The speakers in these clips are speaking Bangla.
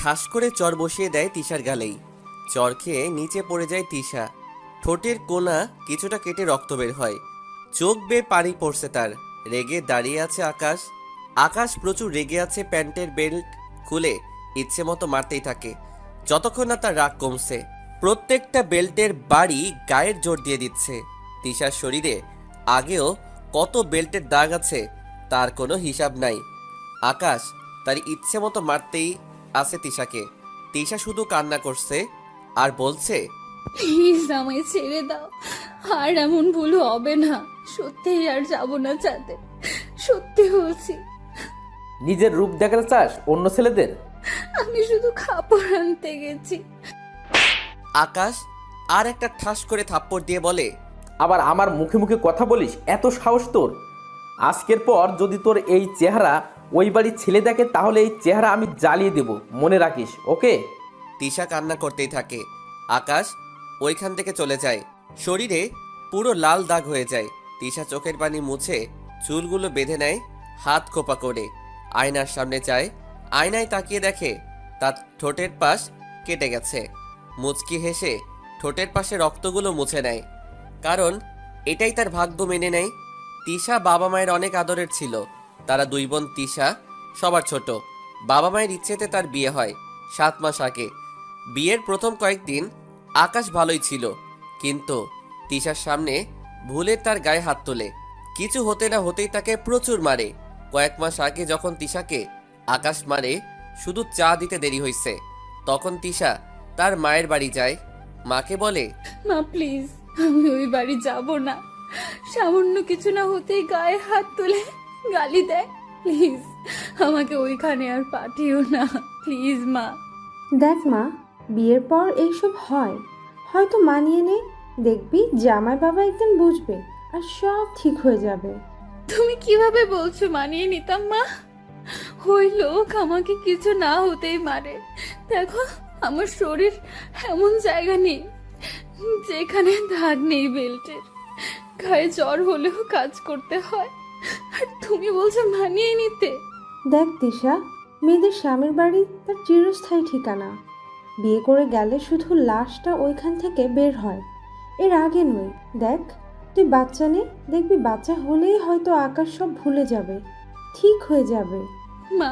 ঠাস করে চর বসিয়ে দেয় তিশার গালেই। চর খেয়ে নিচে পড়ে যায় তিশা। ঠোঁটের কোনা কিছুটা কেটে রক্ত বের হয়। চোখ বেয়ে পানি পড়ছে তার। রেগে দাঁড়িয়ে আছে আকাশ। আকাশ প্রচুর রেগে আছে, প্যান্টের বেল্ট খুলে ইচ্ছে মতো মারতেই থাকে যতক্ষণ না তার রাগ কমছে। প্রত্যেকটা বেল্টের বাড়ি গায়ের জোর দিয়ে দিচ্ছে। তিশার শরীরে আগেও কত বেল্টের দাগ আছে তার কোনো হিসাব নাই। আকাশ তার ইচ্ছে মতো মারতেই আছে তিশাকে। তিশা শুধু কান্না করছে আর বলছে, প্লিজ আমায় ছেড়ে দাও, আর এমন ভুল হবে না। সত্যিই আর যাবো না চাঁদে, সত্যি বলছি। নিজের রূপ দেখাতে চাস অন্য ছেলেদের? আমি শুধু কাপড় আনতে গেছি। আকাশ আর একটা ঠাস করে থাপ্পড় দিয়ে বলে, আবার আমার মুখে মুখে কথা বলিস? এত সাহস তোর? আজকের পর যদি তোর এই চেহারা ওই বাড়ির ছেলে দেখে তাহলে এই চেহারা আমি জ্বালিয়ে দেব, মনে রাখিস, ওকে? তিশা কান্না করতেই থাকে। আকাশ ওইখান থেকে চলে যায়। শরীরে পুরো লাল দাগ হয়ে যায়। তিশা চোখের পানি মুছে চুলগুলো বেঁধে নেয় হাত খোপা করে। আয়নার সামনে যায়। আয়নায় তাকিয়ে দেখে তার ঠোঁটের পাশ কেটে গেছে। মুচকি হেসে ঠোঁটের পাশে রক্তগুলো মুছে নেয়, কারণ এটাই তার ভাগ্য মেনে নেয়। তিশা বাবা মায়ের অনেক আদরের ছিল। তারা দুই বোন। তিশা সবার ছোট। বাবা মায়ের ইচ্ছেতে তার বিয়ে হয় 7 মাস আগে। বিয়ের প্রথম কয়েকদিন আকাশ ভালোই ছিল, কিন্তু তিশার সামনে ভুলে তার গায়ে হাত তোলে। কিছু হতে না হতেই তাকে প্রচুর মারে। কয়েক মাস আগে যখন তিশাকে আকাশ মারে, শুধু চা দিতে দেরি হয়েছে, তখন তিশা তার মায়ের বাড়ি যায়। মাকে বলে, মা প্লিজ, আমি ওই বাড়ি যাব না। সামান্য কিছু না হতেই গায়ে হাত তুলে গালি দেয়। প্লিজ আমাকে ওইখানে আর পাঠিও না, প্লিজ মা। দেখ মা, বিয়ের পর এইসব হয়, হয়তো মানিয়ে নে। দেখবি জামাই বাবা একদিন বুঝবে আর সব ঠিক হয়ে যাবে। তুমি কিভাবে বলছো মানিয়ে নিতাম মা? ওই লোক আমাকে কিছু না হতেই মারে। দেখো আমার শরীর এমন জায়গা নেই যেখানে দাগ নেই বেল্টের। গায়ে জ্বর হলেও কাজ করতে হয়, আর তুমি বলছো মানিয়ে নিতে। দেখ তিশা, মেয়েদের স্বামীর বাড়ি তার চিরস্থায়ী ঠিকানা। বিয়ে করে গেলে শুধু লাশটা ওইখান থেকে বের হয়, এর আগে নয়। দেখ তুই বাচ্চা নে, দেখবি বাচ্চা হলেই হয়তো আকাশ সব ভুলে যাবে, ঠিক হয়ে যাবে। মা,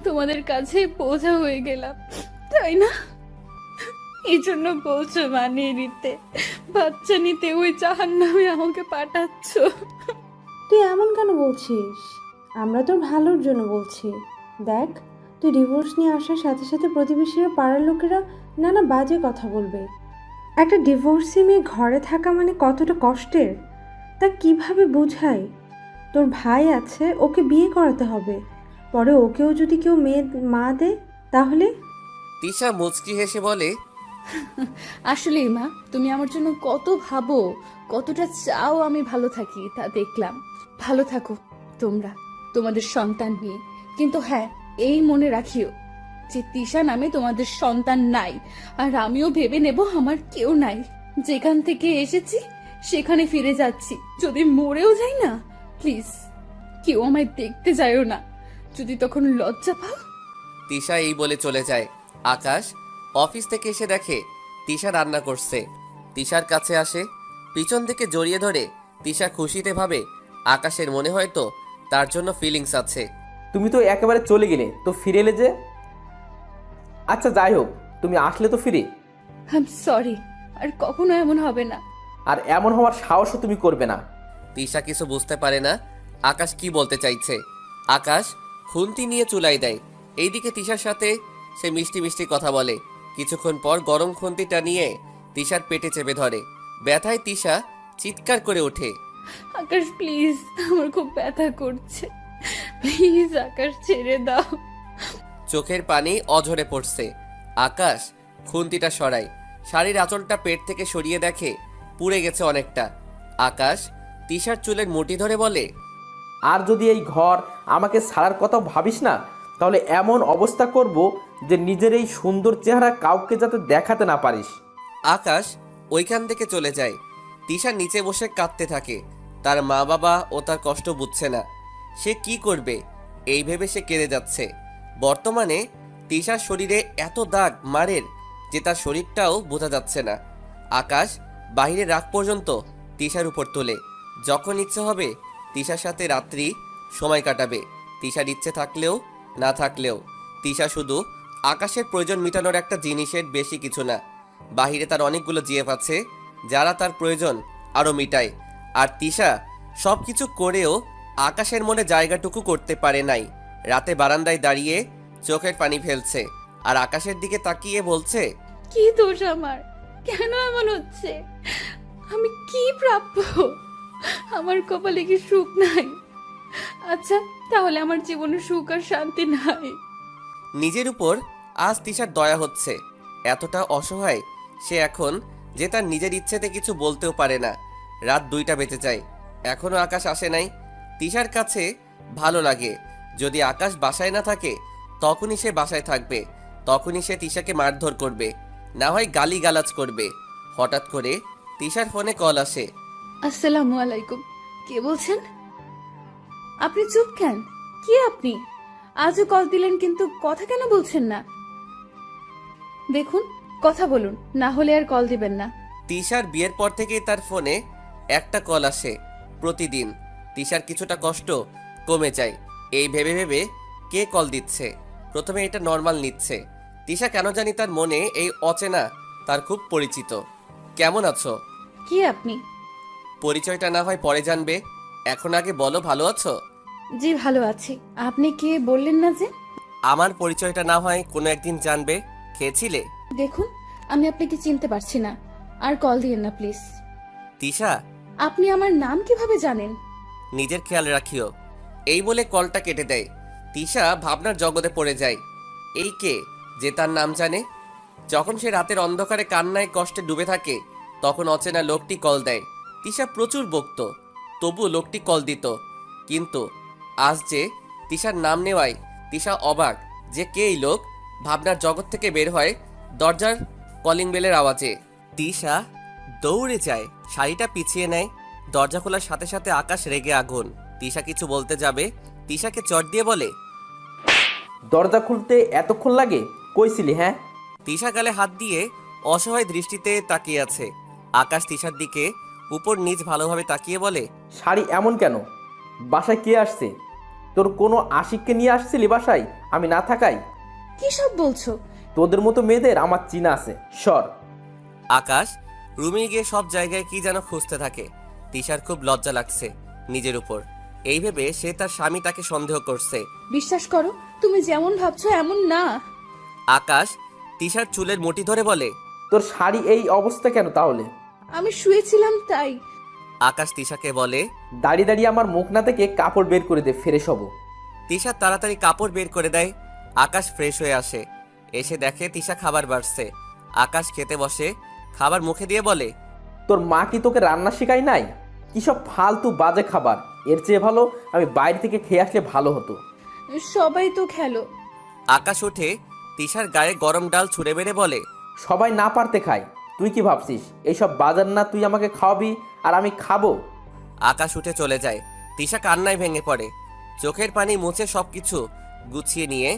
তোমাদের কাছে বোঝা হয়ে গেলাম, তাই না? এই জন্য বলছো মানিয়ে নিতে, বাচ্চা নিতে ওই জাহান্নামে আমাকে পাঠাচ্ছ। তুই এমন কেন বলছিস? আমরা তোর ভালোর জন্য বলছি। দেখ, তুই ডিভোর্স নিয়ে আসার সাথে সাথে প্রতিবেশীরা, পাড়ার লোকেরা নানা বাজে কথা বলবে। একটা ডিভোর্সি মেয়ে ঘরে থাকা মানে কতটা কষ্টের তা কিভাবে বোঝাই? তোর ভাই আছে, ওকে বিয়ে করাতে হবে। পরে ওকেও যদি কেউ মেয়ে মা দেয় তাহলে? তিশা মুচকি হেসে বলে, আসলেই মা, তুমি আমার জন্য কত ভাবো, কতটা চাও আমি ভালো থাকি, তা দেখলাম। ভালো থাকো তোমরা তোমাদের সন্তান নিয়ে, কিন্তু হ্যাঁ, এই মনে রাখিও যে তিশা নামে তোমাদের সন্তান নাই, আর আমিও ভেবে নেব আমার কেউ নাই। যেখান থেকে এসেছি সেখানে ফিরে যাচ্ছি। যদি মরেও যাই না, প্লিজ কেউ আমায় দেখতে যায়ও না, যদি তখন লজ্জা পাও। তিশা এই বলে চলে যায়। আকাশ অফিস থেকে এসে দেখে তিশা রান্না করছে। তিশার কাছে আসে, পিছন থেকে জড়িয়ে ধরে। তিশা খুশিতে ভাবে আকাশের মনে হয়তো তার জন্য ফিলিংস আছে। তুমি তো একেবারে চলে গেলে, তো ফিরে এলে যে? আচ্ছা যাই হোক, তুমি আসলে তো ফিরে। আই এম সরি, আর কখনো এমন হবে না। আর এমন হওয়ার সাহসও তুমি করবে না। তিশা কিছু বুঝতে পারে না আকাশ কি বলতে চাইছে। আকাশ খুন্তি নিয়ে চুলাই দেয়। এইদিকে তিশার সাথে সে মিষ্টি মিষ্টি কথা বলে। কিছুক্ষণ পর গরম খুন্তিটা নিয়ে তিশার পেটে চেপে ধরে। ব্যথায় তিশা চিৎকার করে ওঠে। আকাশ প্লিজ, আমার খুব ব্যথা করছে, প্লিজ আকাশ ছেড়ে দাও। চোখের পানি অঝরে পড়ছে। আকাশ খুন্তিটা সরায়। শাড়ির আঁচলটা পেট থেকে সরিয়ে দেখে পুড়ে গেছে অনেকটা। আকাশ তিশার চুলের মুঠি ধরে বলে, আর যদি এই ঘর আমাকে ছাড়ার কথা ভাবিস না, তাহলে এমন অবস্থা করব যে নিজের এই সুন্দর চেহারা কাউকে যাতে দেখাতে না পারিস। আকাশ ওইখান থেকে চলে যায়। তিশা নিচে বসে কাঁদতে থাকে। তার মা বাবা ও তার কষ্ট বুঝছে না। সে কি করবে এই ভেবে সে কেঁদে যাচ্ছে। বর্তমানে তিশার শরীরে এত দাগ মারের যে তার শরীরটাও বোঝা যাচ্ছে না। আকাশ বাইরে রাগ পর্যন্ত তিশার উপর তোলে। যখন ইচ্ছে হবে তিশার সাথে রাত্রি সময় কাটাবে, তিশার ইচ্ছে থাকলেও না থাকলেও। তিশা শুধু আকাশের প্রয়োজন মেটানোর একটা জিনিসের বেশি কিছু না। বাহিরে তার অনেকগুলো জিএফ আছে যারা তার প্রয়োজন আরও মিটায়। আর তিশা সব কিছু করেও আকাশের মনে জায়গাটুকু করতে পারে নাই। রাতে বারান্দায় দাঁড়িয়ে চোখের পানি ফেলছে আর আকাশের দিকে তাকিয়ে বলছে, কি দোষ আমার? কেন এমন হচ্ছে? আমি কি প্রাপ্য? আমার কপালে কি সুখ নাই? আচ্ছা, তাহলে আমার জীবনে সুখ আর শান্তি নাই। নিজের উপর আজ তিশার দয়া হচ্ছে। এতটা অসহায় সে এখন যে তার নিজের ইচ্ছেতে কিছু বলতেও পারে না। রাত 2টা বেজে যায়, এখনো আকাশ আসে নাই। তিশার কাছে ভালো লাগে যদি আকাশ বাসায় না থাকে, তখনই সে বাসায় থাকবে, তখনই সে তিশাকে মারধর করবে, না হয় গালিগালাজ করবে। হঠাৎ করে তিশার ফোনে কল আসে। আসসালামু আলাইকুম। কে বলছেন? আপনি চুপ কেন? কি আপনি? আজও কল দিলেন কিন্তু কথা কেন বলছেন না? দেখুন, কথা বলুন, না হলে আর কল দিবেন না। তিশার বিয়ের পর থেকেই তার ফোনে একটা কল আসে প্রতিদিন। তিশার কিছুটা কষ্ট কমে যায় এই ভেবে ভেবে কে কল দিচ্ছে। প্রথমে এটা নর্মাল নিচ্ছে। তিশা কেন জানি তার মনে এই অচেনা তার খুব পরিচিত। কেমন আছো? কি আপনি? পরিচয়টা না হয় পরে জানবে, এখন আগে বলো ভালো আছো? জি ভালো আছি। আপনি কে বললেন না যে? আমার পরিচয়টা না হয় কোনো একদিন জানবে। খেয়েছিলে? দেখুন, আমি আপনাকে চিনতে পারছি না, আর কল দিয়েন না প্লিজ। তিশা, আপনি আমার নাম কিভাবে জানেন? নিজের খেয়াল রাখিও। এই বলে কলটা কেটে দেয়। তিশা ভাবনার জগতে পড়ে যায়। এই কে যে তার নাম জানে? যখন সে রাতের অন্ধকারে কান্নায় কষ্টে ডুবে থাকে, তখন অচেনা লোকটি কল দেয়। তিশা প্রচুর বকত, তবু লোকটি কল দিত। কিন্তু আজ যে তিশার নাম নেওয়ায় তিশা অবাক যে কে এই লোক। ভাবনার জগৎ থেকে বের হয় দরজার কলিং বেলের আওয়াজে। তিশা দৌড়ে যায়, শাড়িটা পিছিয়ে নেয়। দরজা খোলার সাথে সাথে আকাশ রেগে আগুন। তিশা কিছু বলতে যাবে, তিশাকে চট দিয়ে বলে, দরজা খুলতে এতক্ষণ লাগে? কইছিলি হ্যাঁ? তিশা গালে হাত দিয়ে অসহায় দৃষ্টিতে তাকিয়ে আছে। আকাশ তিশার দিকে উপর নিচ ভালোভাবে তাকিয়ে বলে, শাড়ি এমন কেন? বাসায় কে আসছে? তোর কোনো আশিককে নিয়ে আসছিলি বাসায় আমি না থাকাই? কি সব বলছো? তোদের মতো মেয়েদের আমার চিনা আছে, সর। আকাশ রুমে গিয়ে সব জায়গায় কি যেন খুঁজতে থাকে। তিশার খুব লজ্জা লাগছে নিজের উপর। এই ভেবে সে তার স্বামী তাকে সন্দেহ করছে। বিশ্বাস করো, তুমি যেমন ভাবছো এমন না। আকাশ তিশার চুলের মুঠি ধরে বলে, তোর শাড়ি এই অবস্থা কেন তাহলে? আমি শুয়েছিলাম তাই। আকাশ তিশাকে বলে, দাঁড়িয়ে দাঁড়িয়ে আমার মুখ না থেকে কাপড় বের করে দে, ফ্রেশ হবো। তিশা তাড়াতাড়ি কাপড় বের করে দেয়। আকাশ ফ্রেশ হয়ে আসে, এসে দেখে তিশা খাবার বাড়ছে। আকাশ খেতে বসে, খাবার মুখে দিয়ে বলে, তোর মা কি তোকে রান্না শেখায় নাই? কি সব ফালতু বাজে খাবার, এর চেয়ে ভালো আমি বাইরে থেকে খেয়ে আসলে ভালো হতো। সবাই তো খেলো। আকাশ উঠে তিশার গায়ে গরম ডাল ছুঁড়ে বেড়ে বলে, সবাই না পারতে খায়, তুই কি ভাবছিস এইসব বাজার না তুই আমাকে খাওয়াবি আর আমি খাবো? আকাশ উঠে চলে যায়। তিশা কান্নায় ভেঙে পড়ে, চোখের পানি মুছে সবকিছু গুছিয়ে নিয়ে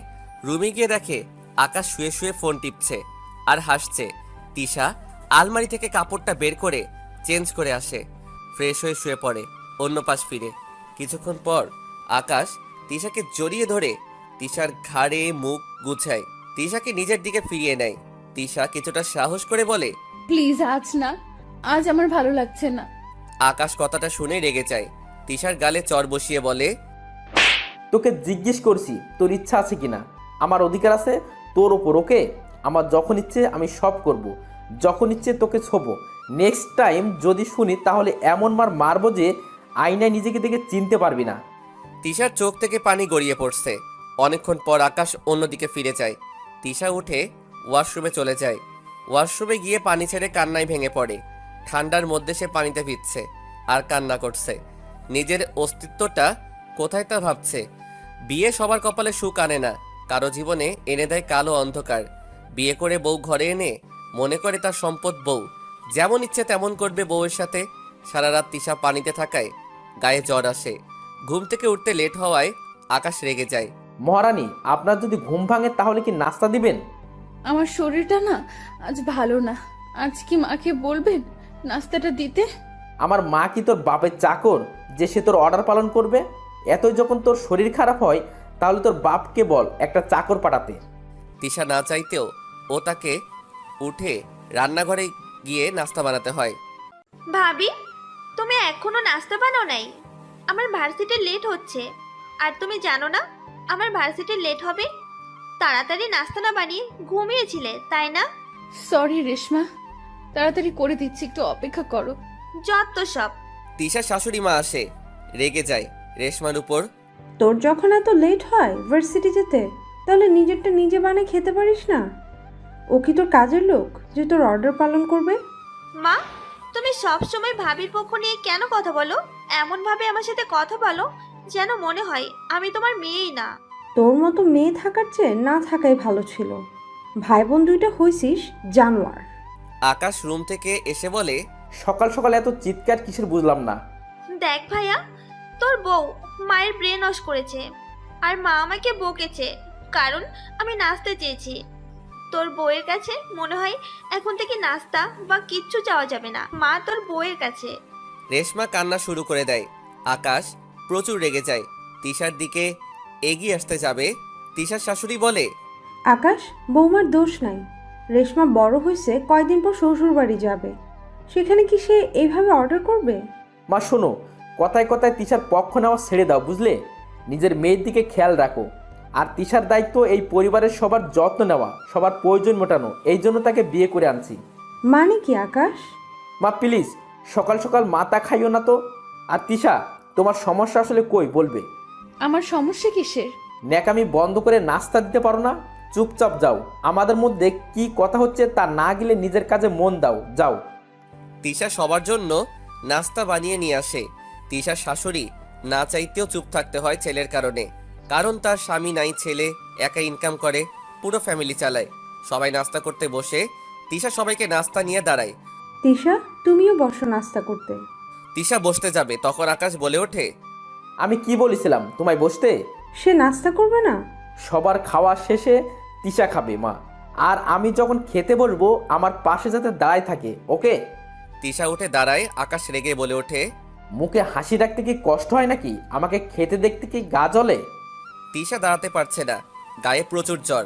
রুমে গিয়ে দেখে আকাশ শুয়ে শুয়ে ফোন টিপছে আর হাসছে। তিশা আলমারি থেকে কাপড়টা বের করে চেঞ্জ করে আসে, ফ্রেশ হয়ে শুয়ে পড়ে অন্য পাশ ফিরে। কিছুক্ষণ পর আকাশ তিশাকে জড়িয়ে ধরে তিশার ঘাড়ে মুখ গুছায়, তিশাকে নিজের দিকে ফিরিয়ে নেয়। তিশা কিছুটা সাহস করে বলে, প্লিজ আজ না, আজ আমার ভালো লাগছে না। আকাশ কথাটা শুনে রেগে যায়। তিশার গালে চর বসিয়ে বলে, তোকে জিজ্ঞেস করছি তোর ইচ্ছা আছে কিনা? আমার অধিকার আছে তোর ওপর, ওকে? আমার যখন ইচ্ছে আমি সব করব, যখন ইচ্ছে তোকে ছোবো। নেক্সট টাইম যদি শুনি তাহলে এমন মার মারবো যে আয়নায় নিজেকে দেখে চিনতে পারবি না। তিশার চোখ থেকে পানি গড়িয়ে পড়ছে। অনেকক্ষণ পর আকাশ অন্যদিকে ফিরে যায়। তিশা উঠে ওয়াশরুমে চলে যায়। ওয়াশরুমে গিয়ে পানি ছেড়ে কান্নায় ভেঙে পড়ে। ঠান্ডার মধ্যে সে পানিতে ভিজছে আর কান্না করছে। নিজের অস্তিত্বটা কোথায় তা ভাবছে। বিয়ে সবার কপালে সুখ আনে না, কারো জীবনে এনে দেয় কালো অন্ধকার। বিয়ে করে বউ ঘরে এনে মনে করে তার সম্পদ বউ, যেমন ইচ্ছে তেমন করবে বউয়ের সাথে। সারা রাত তিশা পানিতে থাকায় গায়ে জ্বর আসে। ঘুম থেকে উঠতে লেট হওয়ায় আকাশ রেগে যায়। মহারানী, আপনার যদি ঘুম ভাঙে তাহলে কি নাস্তা দিবেন? আমার শরীরটা না আজ ভালো না। আজ কি মাকে বলবেন নাস্তাটা দিতে? আমার মা কি তোর বাপের চাকর যে সে তোর অর্ডার পালন করবে? এতই যখন তোর শরীর খারাপ হয় তাহলে তোর বাপকে বল একটা চাকর পাঠাতে। তিশা না চাইতেও ও তাকে উঠে রান্নাঘরে গিয়ে নাস্তা বানাতে হয়। ভাবি, তুমি এখনো নাস্তা বানাও নাই? আমার ভার্সিটি লেট হচ্ছে। আর তুমি জানো না আমার ভার্সিটি লেট হবে? তাড়াতাড়ি নাস্তা না বানিয়ে ঘুমিয়েছিলে তাই না? সরি রেশমা, তাড়াতাড়ি করে দিচ্ছি, একটু অপেক্ষা করো। যত সব। তিশার শাশুড়ি মা আসে, রেগে যায় রেশমার উপর। তোর যখন এত লেট হয় ভার্সিটি যেতে, তাহলে নিজেরটা নিজে বানিয়ে খেতে পারিস না? ও কি তোর কাজের লোক যে তোর অর্ডার পালন করবে? মা, তুমি সব সময় ভাবির পক্ষ নিয়ে কেন কথা বলো? এমন ভাবে আমার সাথে কথা বলো যেন মনে হয় আমি তোমার মেয়েই না। তোর মতো মেয়ে থাকার চেয়ে না থাকাই ভালো ছিল। ভাই বোন দুইটা হইছিস জানোয়ার। আকাশ রুম থেকে এসে বলে, সকাল সকাল এত চিৎকার কিসের বুঝলাম না। দেখ ভাইয়া, তোর বউ মায়ের ব্রেন ওয়াশ করেছে। আর মা আমাকে বকেছে কারণ আমি নাচতে চেয়েছি। তোর বউয়ের কাছে মনে হয় এখন থেকে নাস্তা বা কিচ্ছু চাওয়া যাবে না। মা তোর বউয়ের কাছে। রেশমা কান্না শুরু করে দেয়। আকাশ প্রচুর রেগে যায়, তিশার দিকে এগিয়ে আসতে যাবে। তিশার শাশুড়ি বলে, আকাশ, বৌমার দোষ নাই। রেশমা বড় হয়েছে, কয়দিন পর শ্বশুর বাড়ি যাবে, সেখানে কি সে এইভাবে অর্ডার করবে? মা শোনো, কথায় কথায় তিশার পক্ষ নেওয়া ছেড়ে দাও, বুঝলে? নিজের মেয়ের দিকে খেয়াল রাখো। আর তিশার দায়িত্ব এই পরিবারের সবার যত্ন নেওয়া, সবার প্রয়োজন মেটানো। এই জন্য তাকে বিয়ে করে আনছি। মানে কি আকাশ? মা প্লিজ, সকাল সকাল মাথা খাইও না তো। আর তিশা, তোমার সমস্যা আসলে কই বলবে? আমার সমস্যা কিসের? ন্যাকামি বন্ধ করে নাস্তা দিতে পারো না? চুপচাপ যাও। আমাদের মধ্যে কি কথা হচ্ছে তা না গেলে নিজের কাজে মন দাও, যাও। তিশা সবার জন্য নাস্তা বানিয়ে নিয়ে আসে। তিশার শাশুড়ি না চাইতেও চুপ থাকতে হয় ছেলের কারণে। কারণ তার স্বামী নাই, ছেলে একা ইনকাম করে, পুরো ফ্যামিলি চালায়। সবাই নাস্তা করতে বসে তিশা সবাইকে নাস্তা নিয়ে দাঁড়ায়। তিশা, তুমিও বসো নাস্তা করতে। তিশা বসতে যাবে তখন আকাশ বলে ওঠে, আমি কি বলেছিলাম তোমায় বসতে? সে নাস্তা করবে না? সবার খাওয়া শেষে তিশা খাবে মা। আর আমি যখন খেতে বসবো আমার পাশে যাতে দাঁড়ায় থাকে, ওকে? তিশা উঠে দাঁড়ায়। আকাশ রেগে বলে ওঠে, মুখে হাসি রাখতে কি কষ্ট হয় নাকি? আমাকে খেতে দেখতে কি গা জ্বলে? তিশা দাঁড়াতে পারছে না, গায়ে প্রচুর জ্বর।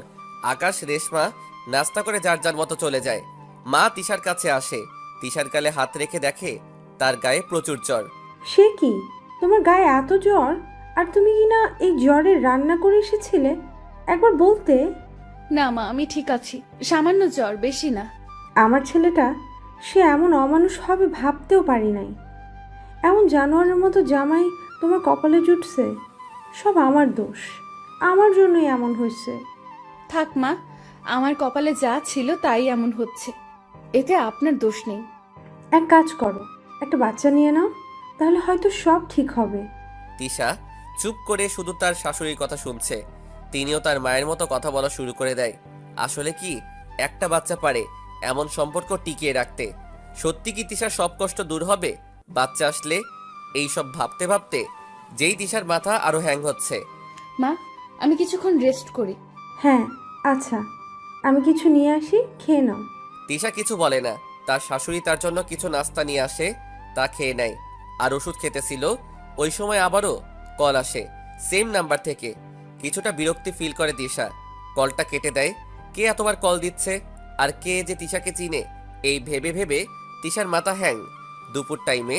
আকাশ রেশমা নাস্তা করে যার যার মতো চলে যায়। মা তিশার কাছে আসে, তিশার গালে হাত রেখে দেখে তার গায়ে প্রচুর জ্বর। সে কি, তোমার গায়ে এত জ্বর? আর তুমি কি না এই জ্বরে রান্না করে এসেছিলে? একবার বলতে। না মা, আমি ঠিক আছি, সামান্য জ্বর, বেশি না। আমার ছেলেটা, সে এমন অমানুষ হবে ভাবতেও পারি নাই। এমন জানোয়ারের মতো জামাই তোমার কপালে জুটছে। সব আমার দোষ, আমার জন্যই এমন হয়েছে। থাক মা, আমার কপালে যা ছিল তাই এমন হচ্ছে, এতে আপনার দোষ নেই। এক কাজ করো, একটা বাচ্চা নিয়ে নাও, তাহলে হয়তো সব ঠিক হবে। তিশা চুপ করে শুধু তার শাশুড়ির কথা শুনছে। তিনিও তার মায়ের মতো কথা বলা শুরু করে দেয়। আসলে কি একটা বাচ্চা পারে এমন সম্পর্ক টিকিয়ে রাখতে? সত্যি কি তিশার সব কষ্ট দূর হবে বাচ্চা আসলে? এই সব ভাবতে ভাবতে যেই তিশার মাথা আরো হ্যাং হচ্ছে। মা, আমি কিছুক্ষণ রেস্ট করি। হ্যাঁ আচ্ছা, আমি কিছু নিয়ে আসি, খেয়ে নাও। তিশা কিছু বলে না। তার শাশুড়ি তার জন্য কিছু নাস্তা নিয়ে আসে, তা খেয়ে নেয়। আর ওষুধ খেতেছিল ওই সময় আবারও কল আসে সেম নাম্বার থেকে। কিছুটা বিরক্তি ফিল করে তিশা, কলটা কেটে দেয়। কে এতবার কল দিচ্ছে আর কে যে তিশাকে চিনে, এই ভেবে ভেবে তিশার মাথা হ্যাং। দুপুর টাইমে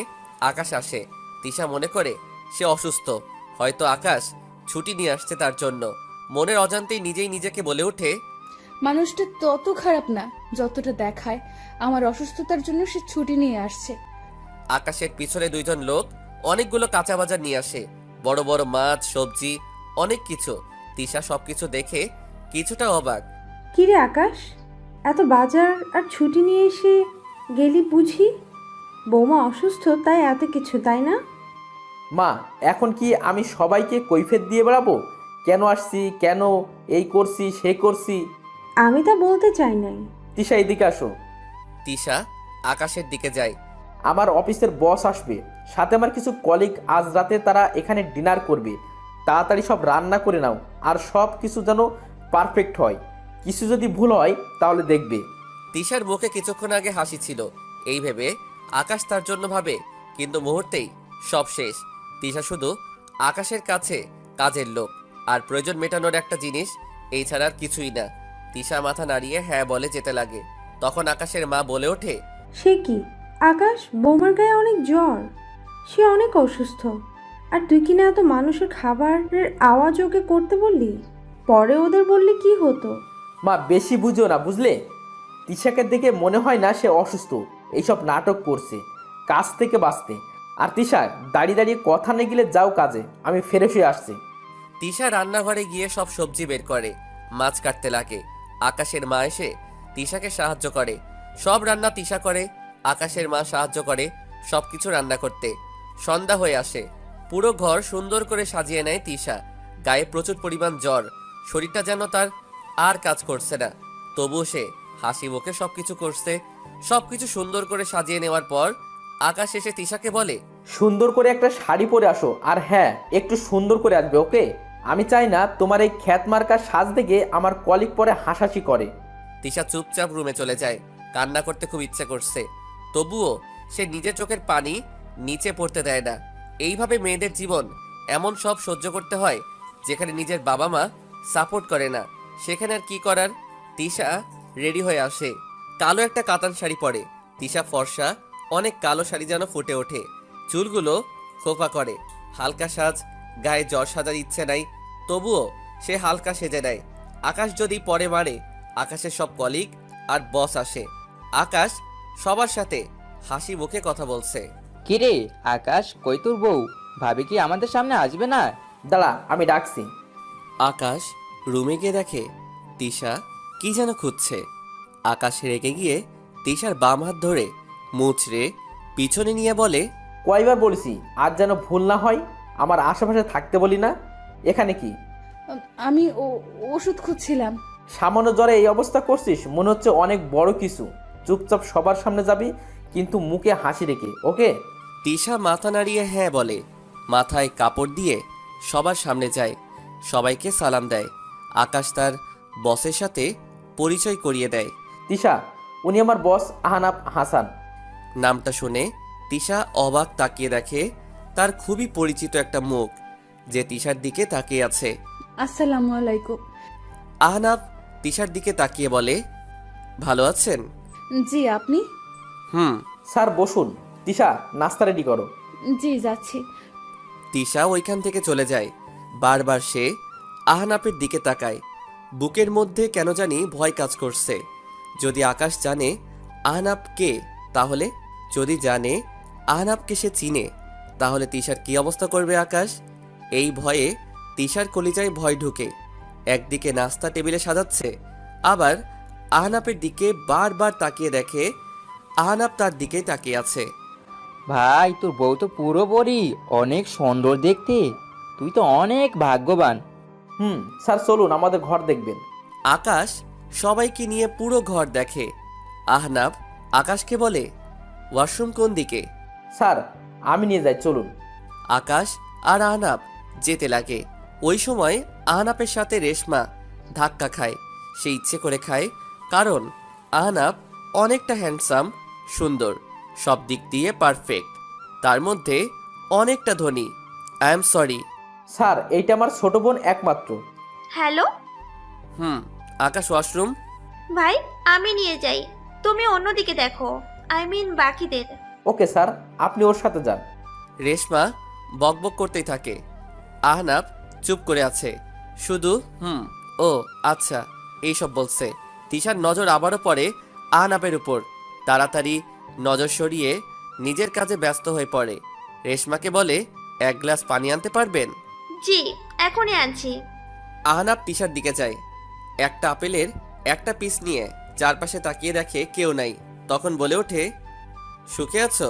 আকাশ আসে। তিশা মনে করে সে অসুস্থ, হয়তো আকাশ ছুটি নিয়ে আসছে তার জন্য। মনের অজান্তেই নিজেই নিজেকে বলে ওঠে, মানুষটা তত খারাপ না যতটা দেখায়। আমার অসুস্থতার জন্য সে ছুটি নিয়ে আসছে। আকাশের পিছনে দুইজন লোক অনেকগুলো কাঁচা বাজার নিয়ে আসে, বড় বড় মাছ, সবজি, অনেক কিছু। তিশা সবকিছু দেখে কিছুটা অবাক। কিরে আকাশ, এত বাজার আর ছুটি নিয়ে এসে গেলি বুঝি? বৌমা অসুস্থ তাই এত কিছু, তাই না? মা, এখন কি আমি সবাইকে কৈফিয়ত দিয়ে বেড়াবো? কেন আসছি, কেন এই করছি, সেই করছি? আমি তা বলতে চাই নাই। তিশা এদিকে আসো। তিশা আকাশের দিকে যায়। আমার অফিসের বস আসবে, সাথে আমার কিছু কলিগ আজ রাতে তারা এখানে ডিনার করবে। তাড়াতাড়ি সব রান্না করে নাও, আর সব কিছু যেন পারফেক্ট হয়। কিছু যদি ভুল হয় তাহলে দেখবে। তিশার মুখে কিছুক্ষণ আগে হাসি ছিল, এই ভেবে আকাশ তার জন্য ভাবে, কিন্তু মুহূর্তেই সব শেষ। তিশা শুধু আকাশের কাছে কাজের লোক, আর প্রয়োজন মেটানোর একটা জিনিস, এই ছাড়া আর কিছুই না। তিশা মাথা নাড়িয়ে হ্যাঁ বলে যেতে লাগে। তখন আকাশের মা বলে ওঠে, সে কি আকাশ, বৌমার গায়ে অনেক জ্বর, সে অনেক অসুস্থ, আর তুই কিনা এত মানুষের খাবারের আওয়াজ ওকে করতে বললি? পরে ওদের বললে কি হতো? মা বেশি বুঝো না, বুঝলে? তিশাকে দেখে মনে হয় না সে অসুস্থ, এইসব নাটক করছে কাজ থেকে বাঁচতে। আর তিশা, দাঁড়িয়ে দাঁড়িয়ে কথা না গেলে যাও কাজে, আমি ফ্রেশ হয়ে আসছি। তিশা রান্নাঘরে গিয়ে সব সবজি বের করে মাছ কাটতে লাগে। আকাশের মা এসে তিশাকে সাহায্য করে। সব রান্না তিশা করে, আকাশের মা সাহায্য করে সবকিছু রান্না করতে। সন্ধ্যা হয়ে আসে, পুরো ঘর সুন্দর করে সাজিয়ে নেয় তিশা। গায়ে প্রচুর পরিমাণ জ্বর, শরীরটা যেন তার আর কাজ করছে না, তবুও সে হাসি মুখে সবকিছু করছে। সবকিছু সুন্দর করে সাজিয়ে নেওয়ার পর আকাশ এসে তিশাকে বলে, সুন্দর করে একটা শাড়ি পরে আসো, আর হ্যাঁ, একটু সুন্দর করে আসবে, ওকে? আমি চাই না তোমার এই খ্যাত মার্কা সাজ দেখে আমার কলিগ পরে হাসাহাসি করে। তিশা চুপচাপ রুমে চলে যায়। কান্না করতে খুব ইচ্ছে করছে, তবুও সে নিজের চোখের পানি নিচে পড়তে দেয় না। এইভাবে মেয়েদের জীবন, এমন সব সহ্য করতে হয় যেখানে নিজের বাবা মা সাপোর্ট করে না। সেখানে আর কি করার। তিশা রেডি হয়ে আসে, কালো একটা কাতান শাড়ি পরে। তিশা ফর্সা, অনেক কালো শাড়ি যেন ফুটে ওঠে, চুলগুলো খোপা করে। হালকা সাজ, গায়ে জ্বর সাজার ইচ্ছে নাই, তবুও সে হালকা সেজে নেয়। আকাশ যদি পরে মারে, আকাশের সব কলিগ আর বস আসে। আকাশ সবার সাথে হাসি মুখে কথা বলছে। কিরে আকাশ, কই তোর বউ? ভাবি কি আমাদের সামনে আসবে না? দাঁড়া, আমি ডাকছি। আকাশ রুমে গিয়ে দেখে তিশা কি যেন খুঁজছে। আকাশ রেগে গিয়ে তিশার বাম হাত ধরে মুচড়ে পিছনে নিয়ে বলে, কয়বার বলেছি আর যেন ভুল না হয়, আমার আশেপাশে থাকতে বলি না। এখানে কি? আমি ওষুধ খুঁজছিলাম। সামান্য জ্বরে এই অবস্থা করছিস, মনে হচ্ছে অনেক বড় কিছু। চুপচাপ সবার সামনে যাবি, কিন্তু মুখে হাসি রেখে, ওকে? তিশা মাথা নাড়িয়ে হ্যাঁ বলে। মাথায় কাপড় দিয়ে সবার সামনে যায়, সবাইকে সালাম দেয়। আকাশ তার বসের সাথে পরিচয় করিয়ে দেয়। তিশা, উনি আমার বস আহনাফ হাসান। নামটা শুনে তিশা অবাক তাকিয়ে দেখে তার খুবই পরিচিত একটা মুখ, যে তিশার দিকে তাকিয়ে আছে। আসসালামু আলাইকুম। আহনাফ তিশার দিকে তাকিয়ে বলে, ভালো আছেন? জি, আপনি? স্যার বসুন। তিশা, নাস্তা রেডি করো। জি, যাচ্ছি। তিশা ওইখান থেকে চলে যায়। বারবার সে আহনাফের দিকে তাকায়। বুকের মধ্যে কেন জানি ভয় কাজ করছে। যদি আকাশ জানে আহনাফ কে, তাহলে? যদি জানে আহনাফকে সে চিনে, তাহলে তিশার কি অবস্থা করবে আকাশ? এই ভয়ে তিশার কলিজায় ভয় ঢুকে। একদিকে নাস্তা টেবিলে সাজাচ্ছে, আবার আহনাফের দিকে বারবার তাকিয়ে দেখে আহনাফ তার দিকে তাকিয়ে আছে। ভাই, তোর বউ তো পুরো বড়ি, অনেক সুন্দর দেখতে। তুই তো অনেক ভাগ্যবান। স্যার চলুন, আমাদের ঘর দেখবেন। আকাশ সবাইকে নিয়ে পুরো ঘর দেখে। আহনাফ আকাশকে বলে, ওয়াশরুম কোন দিকে? স্যার, আমি নিয়ে যাই, চলুন। আকাশ আর আহনাফ যেতে লাগে। ওই সময় আহনাফের সাথে রেশমা ধাক্কা খায়। সে ইচ্ছে করে খায়, কারণ আহনাফ অনেকটা হ্যান্ডসাম, সুন্দর, সব দিক দিয়ে পারফেক্ট, তার মধ্যে অনেকটা ধনী। I am sorry. স্যার, এইটা আমার ছোট বোন একমাত্র। হ্যালো আকাশ ওয়াশরুম? ভাই, আমি নিয়ে যাই, তুমি অন্যদিকে দেখো, আই মিন বাকিদের। ওকে স্যার, আপনি ওর সাথে যান। রেশমা বকবক করতেই থাকে। আহনাফ চুপ করে আছে, শুধু ও আচ্ছা এইসব বলছে। তিশার নজর আবারও পড়ে আহনাফের উপর। তাড়াতাড়ি নজর সরিয়ে নিজের কাজে ব্যস্ত হয়ে পড়ে। রেশমাকে বলে, এক গ্লাস পানি আনতে পারবেন? জি, এখনই আনছি। আহনাফ তিশার দিকে যায়। একটা আপেলের একটা পিস নিয়ে চারপাশে তাকিয়ে দেখে কেউ নাই। তখন বলে ওঠে, সুখে আছো?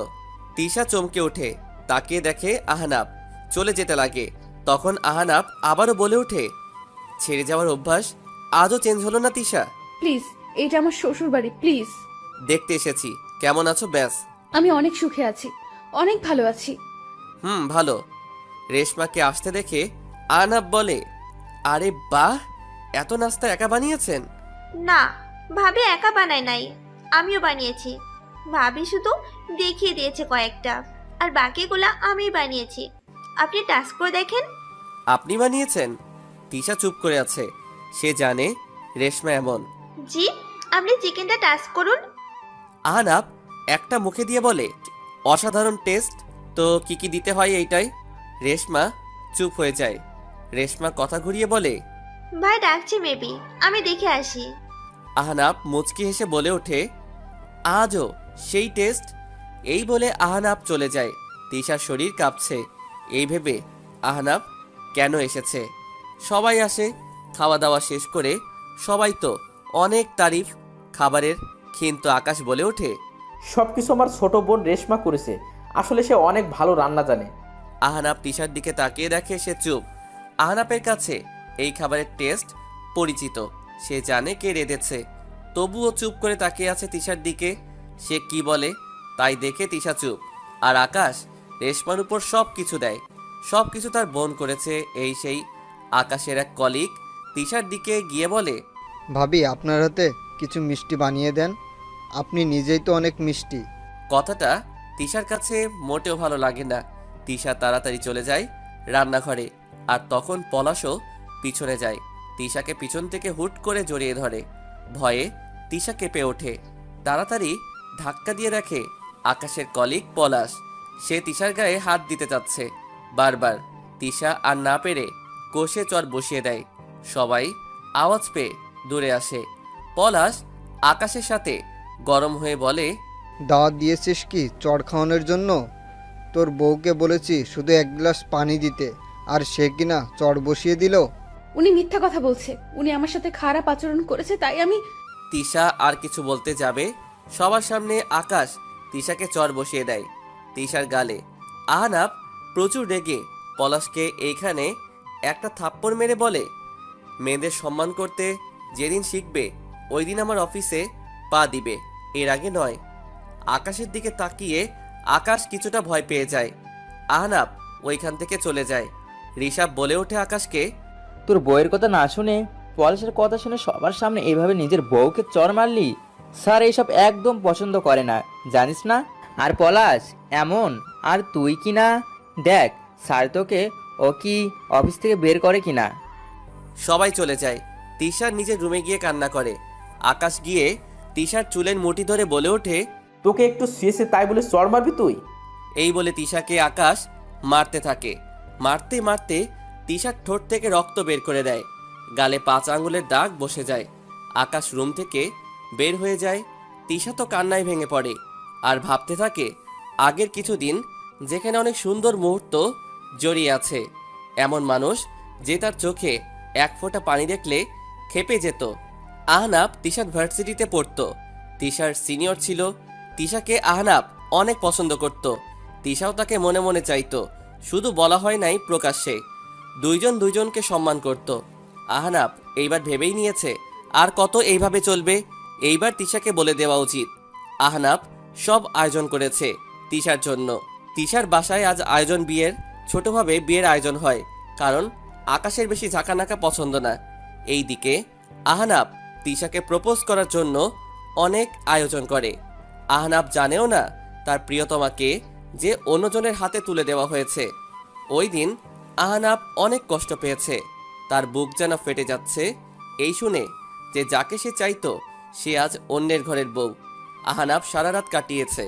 তিশা চমকে ওঠে, তাকিয়ে দেখে আহনাফ। চলে যেতে লাগে। তখন আহনাফ আবারও বলে ওঠে, ছেড়ে যাওয়ার অভ্যাস আজও চেঞ্জ হলো না তিশা? প্লিজ, এটা আমার শ্বশুর বাড়ি, প্লিজ। দেখতে এসেছি, কেমন আছো ব্যাস। আমি অনেক সুখে আছি, অনেক ভালো আছি। ভালো। রেশমাকে আসতে দেখে আহনাব বলে, আরে বাহ, এত নাস্তা একা বানিয়েছেন? না, ভাবি একা বানায় নাই, আমিও বানিয়েছি। ভাবি শুধু দেখিয়ে দিয়েছে কয়েকটা, আর বাকিগুলা আমি বানিয়েছি। আপনি টাস্ক করে দেখেন। আপনি বানিয়েছেন? তিশা চুপ করে আছে। সে জানে রেশমা এমন। জি, আপনি চিকেনটা টাস্ক করুন। আহনাব একটা মুখে দিয়ে বলে, অসাধারণ টেস্ট। তো কি কি দিতে হয় এইটাই? রেশমা চুপ হয়ে যায়। রেশমা কথা ঘুরিয়ে বলে, ভাই ডাকছে মেবি, আমি দেখে আসি। আহনাব মুচকি হেসে বলে ওঠে, আজও সেই টেস্ট। এই বলে আহনাব চলে যায়। তিশার শরীর কাঁপছে এই ভেবে আহনাব কেন এসেছে। সবাই আসে খাওয়া দাওয়া শেষ করে। সবাই তো অনেক তারিফ খাবারের, কিন্তু আকাশ বলে ওঠে, সব কিছু আমার ছোট বোন রেশমা করেছে। আসলে সে অনেক ভালো রান্না জানে। আহনাব তিশার দিকে তাকিয়ে দেখে সে চুপ। আহনাবের কাছে এই খাবারের টেস্ট পরিচিত। সে জানে কে রেঁধেছে, তবুও চুপ করে তাকিয়ে আছে তিশার দিকে। সে কি বলে তাই দেখে তিশা চুপ। আর আকাশ রেশমার উপর সব কিছু দেয়। সব কিছু তার বোন করেছে। এই সেই আকাশের এক কলিগ তিশার দিকে গিয়ে বলে, ভাবি আপনার হাতে কিছু মিষ্টি বানিয়ে দেন, আপনি নিজেই তো অনেক মিষ্টি। কথাটা তিশার কাছে মোটেও ভালো লাগে না। তিশা তাড়াতাড়ি চলে যায় রান্নাঘরে। আর তখন পলাশও পিছনে যায়। তিশাকে পিছন থেকে হুট করে জড়িয়ে ধরে। ভয়ে তিশা কেঁপে ওঠে। তাড়াতাড়ি ধাক্কা দিয়ে রাখে আকাশের কলিগ পলাশ। সে তিশার গায়ে হাত দিতে যাচ্ছে বারবার। তিশা আর না পেরে কষে চর বসিয়ে দেয়। সবাই আওয়াজ পেয়ে দূরে আসে। পলাশ আকাশের সাথে গরম হয়ে বলে, দাওয়াত দিয়েছিস কি চড় খাওয়ানোর জন্য? তোর বউকে বলেছি শুধু এক গ্লাস পানি দিতে, আর সে কিনা চড় বসিয়ে দিল। উনি মিথ্যা কথা বলছে, উনি আমার সাথে খারাপ আচরণ করেছে, তাই আমি। তিশা আর কিছু বলতে যাবে, সবার সামনে আকাশ তিশাকে চর বসিয়ে দেয় তিশার গালে। আহনাব প্রচুর রেগে পলাশকে এইখানে একটা থাপ্পড় মেরে বলে, মেয়েদের সম্মান করতে যেদিন শিখবে ওই দিন আমার অফিসে পা দিবে, এর আগে নয়। আকাশের দিকে তাকিয়ে আকাশ কিছুটা ভয় পেয়ে যায়। আহনাব ওইখান থেকে চলে যায়। ঋষাব বলে ওঠে আকাশকে, তোর বউয়ের কথা না শুনে, পলাশের কথা শুনে সবার সামনে এইভাবে নিজের বউকে চর মারলি? স্যার এইসব একদম পছন্দ করে না, জানিস না? আর পলাশ এমন, আর তুই কি না? দেখ স্যার তোকে ও কি অফিস থেকে বের করে কিনা। সবাই চলে যায়। তিশার নিজের রুমে গিয়ে কান্না করে। আকাশ গিয়ে তিশার চুলের মুঠি ধরে বলে ওঠে, তোকে একটু শুয়েছে তাই বলে চড় মারবি তুই? এই বলে তিশাকে আকাশ মারতে থাকে। মারতে মারতে তিশার ঠোঁট থেকে রক্ত বের করে দেয়। গালে 5 আঙ্গুলের দাগ বসে যায়। আকাশ রুম থেকে বের হয়ে যায়। তিশা তো কান্নায় ভেঙে পড়ে আর ভাবতে থাকে আগের কিছুদিন যেখানে অনেক সুন্দর মুহূর্ত জড়িয়ে আছে। এমন মানুষ যে তার চোখে এক ফোঁটা পানি দেখলে খেপে যেত। আহনাব তিশার ভার্সিটিতে পড়তো। তিশার সিনিয়র ছিল। তিশাকে আহনাব অনেক পছন্দ করত। তিশাও তাকে মনে মনে চাইতো, শুধু বলা হয় নাই প্রকাশ্যে। দুইজন দুইজনকে সম্মান করত। আহনাব এইবার ভেবেই নিয়েছে আর কত এইভাবে চলবে। এইবার তিশাকে বলে দেওয়া উচিত। আহনাব সব আয়োজন করেছে তিশার জন্য। তিশার বাসায় আজ আয়োজন বিয়ের। ছোটভাবে বিয়ের আয়োজন হয়, কারণ আকাশের বেশি ঝাঁকানাকা পছন্দ না। এইদিকে আহনাব তিশাকে প্রপোজ করার জন্য অনেক আয়োজন করে। আহনাব জানেও না তার প্রিয়তমাকে যে অন্যজনের হাতে তুলে দেওয়া হয়েছে। ওই দিন আহনাব অনেক কষ্ট পেয়েছে। তার বুক যেন ফেটে যাচ্ছে এই শুনে যে যাকে সে চাইতো সে আজ অন্যের ঘরের বউ। আহনাব সারা রাত কাটিয়েছে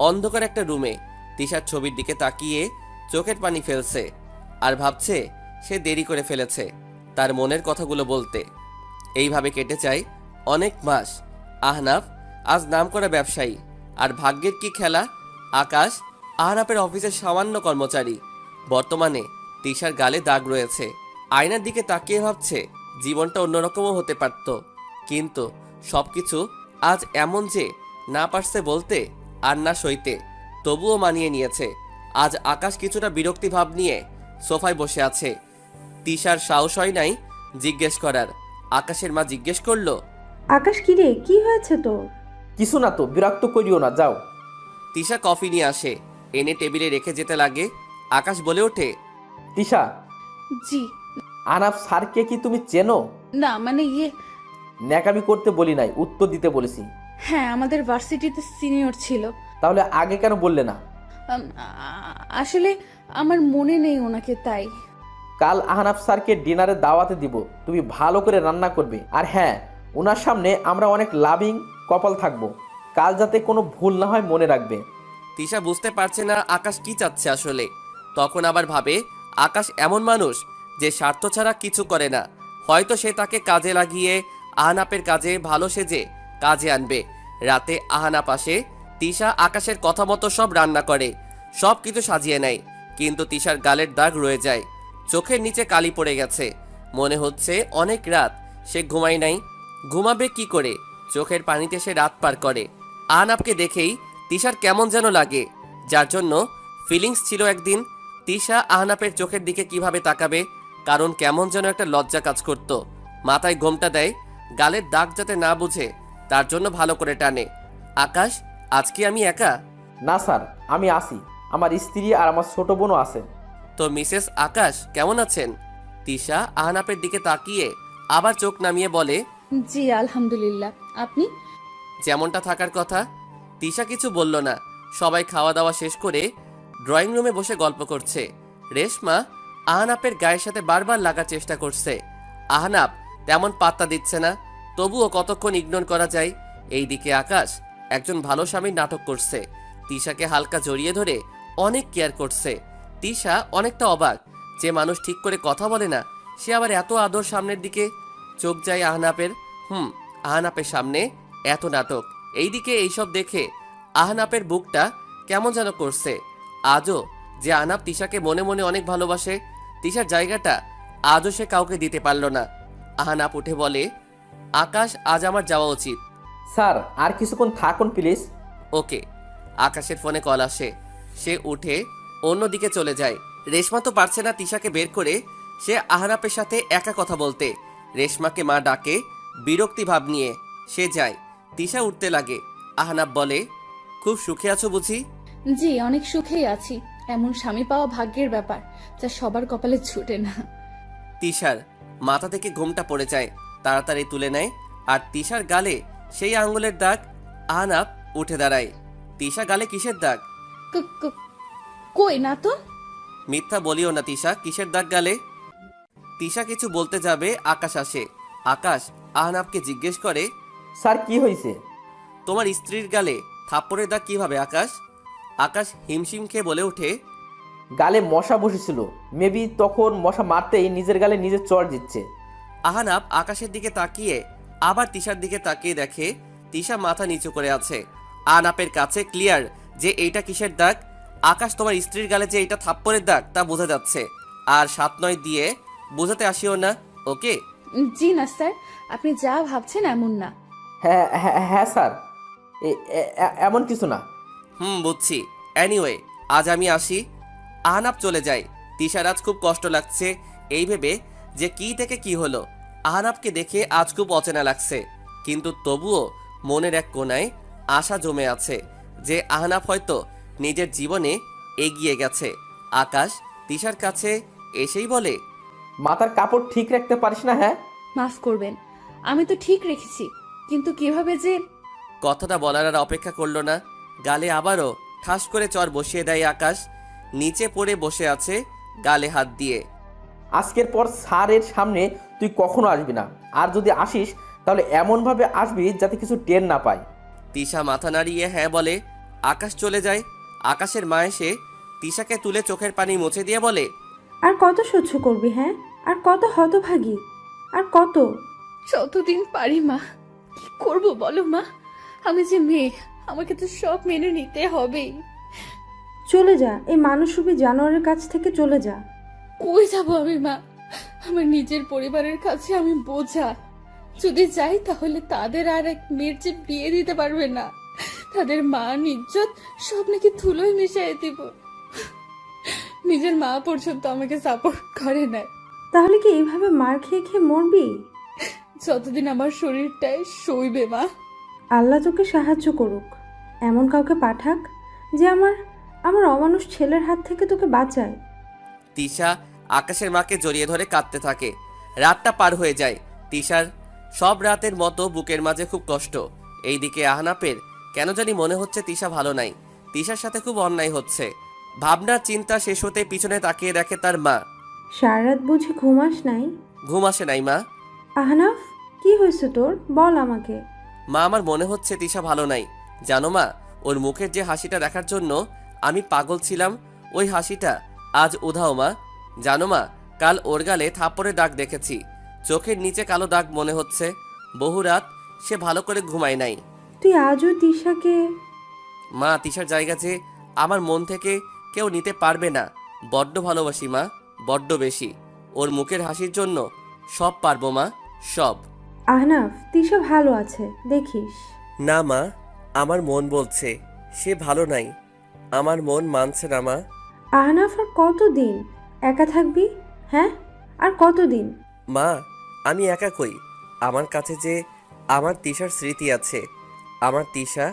অন্ধকার একটা রুমে। তিশার ছবির দিকে তাকিয়ে চোখের পানি ফেলছে আর ভাবছে সে দেরি করে ফেলেছে তার মনের কথাগুলো বলতে। এইভাবে কেটে যায় অনেক মাস। আহনাব আজ নামকরা ব্যবসায়ী। আর ভাগ্যের কি খেলা, আকাশ আহনাবের অফিসের সামান্য কর্মচারী। বর্তমানে তিশার গালে দাগ রয়েছে। আয়নার দিকে তাকিয়ে ভাবছে জীবনটা অন্যরকমও হতে পারত, কিন্তু সবকিছু আজ এমন যে না পারছে বলতে আর না সইতে, তবুও মানিয়ে নিয়েছে। আজ আকাশ কিছুটা বিরক্তি ভাব নিয়ে সোফায় বসে আছে। তিশার সাহস হয় নাই জিজ্ঞেস করার। আকাশের মা জিজ্ঞেস করলো, আকাশ কিরে, কি হয়েছে তোর? কিছু না তো, বিরক্ত করিও না, যাও। তিশা কফি নিয়ে আসে, এনে টেবিলে রেখে যেতে লাগে। আকাশ বলে ওঠে, তিশা, জি। আহনাফ স্যারকে কি তুমি চেনো? না মানে ন্যাকামি করতে বলি নাই, উত্তর দিতে বলেছি। হ্যাঁ আমাদের ভার্সিটিতে সিনিয়র ছিল। তাহলে আগে কেন বললে না? আসলে আমার মনে নেই ওনাকে, তাই। কাল আহনাফ স্যারকে ডিনারে দাওয়াতে দিব, তুমি ভালো করে রান্না করবে। আর হ্যাঁ, ওনার সামনে আমরা অনেক লাভিং কপাল থাকবো। কাল যাতে কোনো ভুল না হয় মনে রাখবে। তিশা বুঝতে পারছে না আকাশ কি চাচ্ছে আসলে। তখন আবার ভাবে আকাশ এমন মানুষ যে স্বার্থ ছাড়া কিছু করে না। হয়তো সে তাকে কাজে লাগিয়ে আহনাপের কাজে ভালো সেজে কাজে আনবে। রাতে আহনাপ আসে, তিশা আকাশের কথা মতো সব রান্না করে, সব কিছু সাজিয়ে নেয়। কিন্তু তিশার গালের দাগ রয়ে যায়, চোখের নিচে কালি পড়ে গেছে। মনে হচ্ছে অনেক রাত সে ঘুমায় নাই। ঘুমাবে কি করে? চোখের পানিতে সে রাত পার করে। আহনাপকে দেখেই তিশার কেমন যেন লাগে, যার জন্য ফিলিংস ছিল একদিন তিশা আহনাপের চোখের দিকে কিভাবে তাকাবে, কারণ কেমন যেন একটা লজ্জা কাজ করত। মাথায় ঘোমটা দেয়, গালের দাগ যাতে না বুঝে তার জন্য ভালো করে টানে। আকাশ, আজকে আমি একা? না স্যার, আমি আসি, আমার স্ত্রী আর আমার ছোট বোনও আছে। তো মিসেস আকাশ কেমন আছেন? তিশা আহনাপের দিকে তাকিয়ে আবার চোখ নামিয়ে বলে, জি আলহামদুলিল্লাহ, আপনি? যেমনটা থাকার কথা। তিশা কিছু বলল না। সবাই খাওয়া দাওয়া শেষ করে ড্রয়িং রুমে বসে গল্প করছে। রেশমা আহনাপের গায়ের সাথে বারবার লাগার চেষ্টা করছে। আহনাপ তেমন পাত্তা দিচ্ছে না, তবুও কতক্ষণ ইগনোর করা যায়। এইদিকে আকাশ একজন ভালো স্বামীর নাটক করছে, তিশাকে হালকা জড়িয়ে ধরে অনেক কেয়ার করছে। তিশা অনেকটা অবাক, যে মানুষ ঠিক করে কথা বলে না সে আবার এত আদর। সামনের দিকে চোখ যায় আহনাপের। আহনাপের সামনে এত নাটক। এইদিকে এইসব দেখে আহনাপের বুকটা কেমন যেন করছে। আজও যে আহনাপ তিশাকে মনে মনে অনেক ভালোবাসে, তিশার জায়গাটা আজও সে কাউকে দিতে পারল না। আহনাপ উঠে বলে, আকাশ, আজ আমার যাওয়া উচিত। স্যার আর কিছুক্ষণ থাকুন প্লিজ। ওকে। আকাশের ফোনে কল আসে, সে উঠে অন্যদিকে চলে যায়। রেশমা তো পারছে না তিশাকে বের করে সে আহনাপের সাথে একা কথা বলতে। রেশমাকে মা ডাকে, বিরক্তি ভাব নিয়ে সে যায়। তিশা উঠতে লাগে। আহনাপ বলে, খুব সুখে আছো বুঝি? জি অনেক সুখেই আছি। এমন স্বামী পাওয়া ভাগ্যের ব্যাপার, যা সবার কপালে ছুটে না। তিশার মাথা থেকে ঘুমটা পড়ে যায়, তাড়াতাড়ি তুলে নেয়। আর তিশার গালে সেই আঙ্গুলের দাগ। আহনাপ উঠে দাঁড়ায়। তিশা, গালে কিসের দাগ? ক- ক- কই না তো। মিথ্যা বলিও না তিশা, কিসের দাগ গালে? তিশা কিছু বলতে যাবে, আকাশ আসে। আকাশ আহনাপকে জিজ্ঞেস করে, স্যার কি হয়েছে? তোমার স্ত্রীর গালে থাপ্পড়ের দাগ কিভাবে আকাশ? আকাশ হিমশিম খেয়ে বলে ওঠে, গালে মশা বসেছিল, মেবি তখন মশা মারতেই নিজের গালে নিজের চড় দিচ্ছে। আহনাপ আকাশের দিকে তাকিয়ে আবার তিশার দিকে তাকিয়ে দেখে তিশা মাথা নিচু করে আছে। আহনাপের কাছে ক্লিয়ার যে এইটা কিসের দাগ। আকাশ, তোমার স্ত্রীর গালে যে এইটা থাপ্পড়ের দাগ তা বোঝা যাচ্ছে। আর 7-9 দিয়ে বোঝাতে আসিও না, ওকে? জি না স্যার, আপনি যা ভাবছেন এমন না। হ্যাঁ হ্যাঁ হ্যাঁ স্যার, এমন কিছু না। বুঝছি। এনিওয়ে, আজ আমি আসি। আহনাপ চলে যায়। তিশার আজ খুব কষ্ট লাগছে এই ভেবে যে কি থেকে কি হলো। আহনাপকে দেখে আজ খুব অচেনা লাগছে, কিন্তু তবুও মনের এক কোণায় আশা জমে আছে যে আহনাপ হয়তো নিজের জীবনে এগিয়ে গেছে। আকাশ তিশার কাছে এসেই বলে, মাথার কাপড় ঠিক রাখতে পারিস না? হ্যাঁ মাফ করবেন, আমি তো ঠিক রেখেছি, কিন্তু কিভাবে যে। কথাটা বলার আর অপেক্ষা করলো না, গালে আবারও ঠাস করে চর বসিয়ে দেয় আকাশ। নিচে পড়ে বসে আছে গালে হাত দিয়ে। আজকের পর স্যারের সামনে তুই কখনো আসবি না, আর যদি আসিস তাহলে এমনভাবে আসবি যাতে কিছু টের না পায়। তিশা মাথা নাড়িয়ে হ্যাঁ বলে। আকাশ চলে যায়। আকাশের মা এসে তিশাকে তুলে চোখের পানি মুছে দিয়ে বলে, আর কত সহ্য করবি? হ্যাঁ, আর কত হতভাগী, আর কত? যতদিন পারি মা। কি করবো বলো মা, আমি যে মেয়ে, আমাকে তো সব মেনে নিতে হবেই। চলে যা, এই মানুষরূপী জানোয়ারের কাছ থেকে চলে যা। কই যাবো আমি মা? আমার নিজের পরিবারের কাছে আমি বোঝা। যদি যাই তাহলে তাদের আর এক মেয়ের যে বিয়ে দিতে পারবে না। তাদের মান ইজ্জত সব নাকি ধুলোয় মিশিয়ে দিব। নিজের মা পর্যন্ত আমাকে সাপোর্ট করে না। তাহলে কি এইভাবে মার খেয়ে খেয়ে মরবি? যতদিন আমার শরীরটায় সইবে মা। আল্লাহ তোকে সাহায্য করুক, এমন কাউকে পাঠাক যে আমার আমার অমানুষ ছেলের হাত থেকে তোকে বাঁচায়। তিশা আকাশের মাকে জড়িয়ে ধরে কাঁদতে থাকে। রাতটা পার হয়ে যায়। তিশার সব রাতের মতো বুকের মাঝে খুব কষ্ট। এইদিকে আহনাপের কেন জানি মনে হচ্ছে তিশা ভালো নাই, তিশার সাথে খুব অন্যায় হচ্ছে। ভাবনা চিন্তা শেষ হতে পিছনে তাকিয়ে দেখে তার মা। সারা রাত বুঝি ঘুমাস নাই? ঘুম আসে নাই মা? আহনাফ, কি হয়েছে তোর? বল আমাকে। মা, আমার মনে হচ্ছে তিশা ভালো নাই। জানো মা, ওর মুখের যে হাসিটা দেখার জন্য আমি পাগল ছিলাম, ওই হাসিটা আজ উধাও মা। জানো মা, কাল ওর গালে থাপ্পড়ের দাগ দেখেছি। চোখের নিচে কালো দাগ মনে হচ্ছে। বহু রাত সে ভালো করে ঘুমায় নাই। তুই আজও তিশাকে? মা, তিশার জায়গা যে আমার মন থেকে কেউ নিতে পারবে না। বড্ড ভালোবাসি মা, বড্ড বেশি। ওর মুখের হাসির জন্য সব পারবো মা, সব। আহনাফ, তিশা ভালো আছে, দেখিস। না মা, আমার মন বলছে সে ভালো নাই। আমার মন মানছে না মা। আহনাফ, আর কতদিন একা থাকবি? হ্যাঁ, আর কতদিন? মা, আমি একা কই। আমার কাছে যে আমার তিশার স্মৃতি আছে। আমার তিশা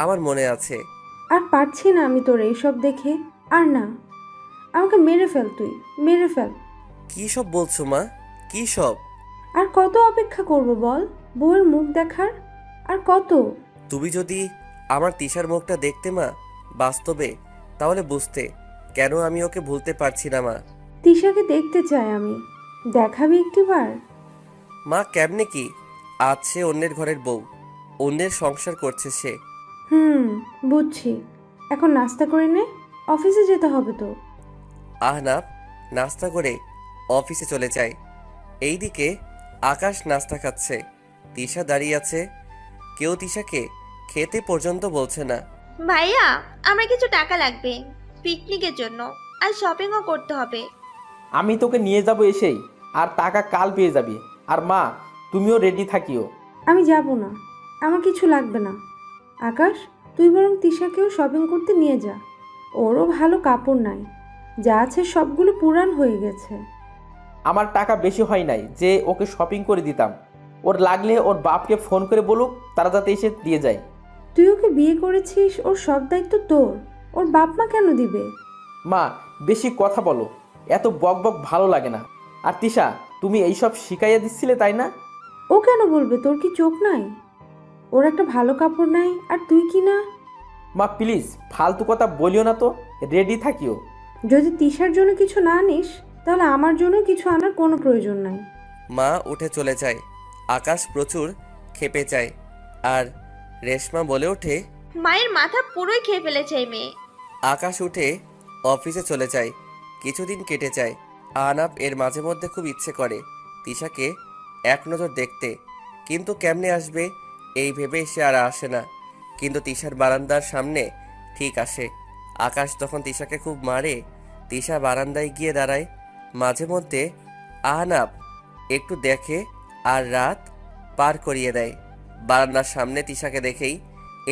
আমার মনে আছে। আর পারছি না আমি তোর এইসব দেখে। আর না, আমাকে মেরে ফেল, তুই মেরে ফেল। কি সব বলছো মা? কি সব? আর কত অপেক্ষা করব বল বউয়ের মুখ দেখার? আর কত? তুমি যদি আমার তিশার মুখটা দেখতে মা, বাস্তবে, তাহলে বুঝতে কেন আমি ওকে ভুলতে পারছি না মা। তিশাকে দেখতে চাই আমি, দেখাবি একটিবার? মা, কেমনে কি? আজ সে অন্যের ঘরের বউ, অন্যের সংসার করছে সে। বুঝছি। এখন নাস্তা করে নে, অফিসে যেতে হবে তো। আহনাফ নাস্তা করে অফিসে চলে যায়। এইদিকে আকাশ নাস্তা খাচ্ছে, তিশা দাঁড়িয়ে আছে। কেউ তিশাকে খেতে পর্যন্ত বলছে না। ভাইয়া, আমার কিছু টাকা লাগবে পিকনিকের জন্য, আর শপিংও করতে হবে। আমি তোকে নিয়ে যাব এসেই, আর টাকা কাল পেয়ে যাবি। আর মা, তুমিও রেডি থাকিও। আমি যাব না, আমার কিছু লাগবে না। আকাশ, তুই বরং তিশাকেও শপিং করতে নিয়ে যা। ওরও ভালো কাপড় নাই, যা আছে সবগুলো পুরান হয়ে গেছে। আমার টাকা বেশি হয় নাই যে ওকে শপিং করে দিতাম। ওর লাগলে ওর বাপকে ফোন করে বলুক, তারা যাতে এসে দিয়ে যায়। তুই ওকে বিয়ে করেছিস, ওর সব দায়িত্ব তোর। ওর বাপ মা কেন দিবে? মা, বেশি কথা বলো, এত বক বক ভালো লাগে না। আর তিশা, তুমি এইসব শিখাইয়া দিচ্ছিলে তাই না? ও কেন বলবে? তোর কি চোখ নাই? ওর একটা ভালো কাপড় নাই, আর তুই কি না? মা প্লিজ ফালতু কথা বলিও না তো, রেডি থাকিও। যদি তিশার জন্য কিছু না আনিস, তাহলে আমার জন্য কিছু আনার কোনো প্রয়োজন নাই। মা উঠে চলে যায়। আকাশ প্রচুর খেপে যায়। আর রেশমা বলে ওঠে, মায়ের মাথা পুরোই খেয়ে ফেলেছে এই মেয়ে। আকাশ উঠে অফিসে চলে যায়। কিছুদিন কেটে যায়। আহনাফ এর মাঝে মধ্যে খুব ইচ্ছে করে তিশাকে এক নজর দেখতে, কিন্তু কেমনে আসবে এই ভেবে সে আর আসে না। কিন্তু তিশার বারান্দার সামনে ঠিক আসে। আকাশ তখন তিশাকে খুব মারে। তিশা বারান্দায় গিয়ে দাঁড়ায়। মাঝে মধ্যে আহনাফ একটু দেখে আর রাত পার করিয়ে দেয়। বারান্দার সামনে তিশাকে দেখেই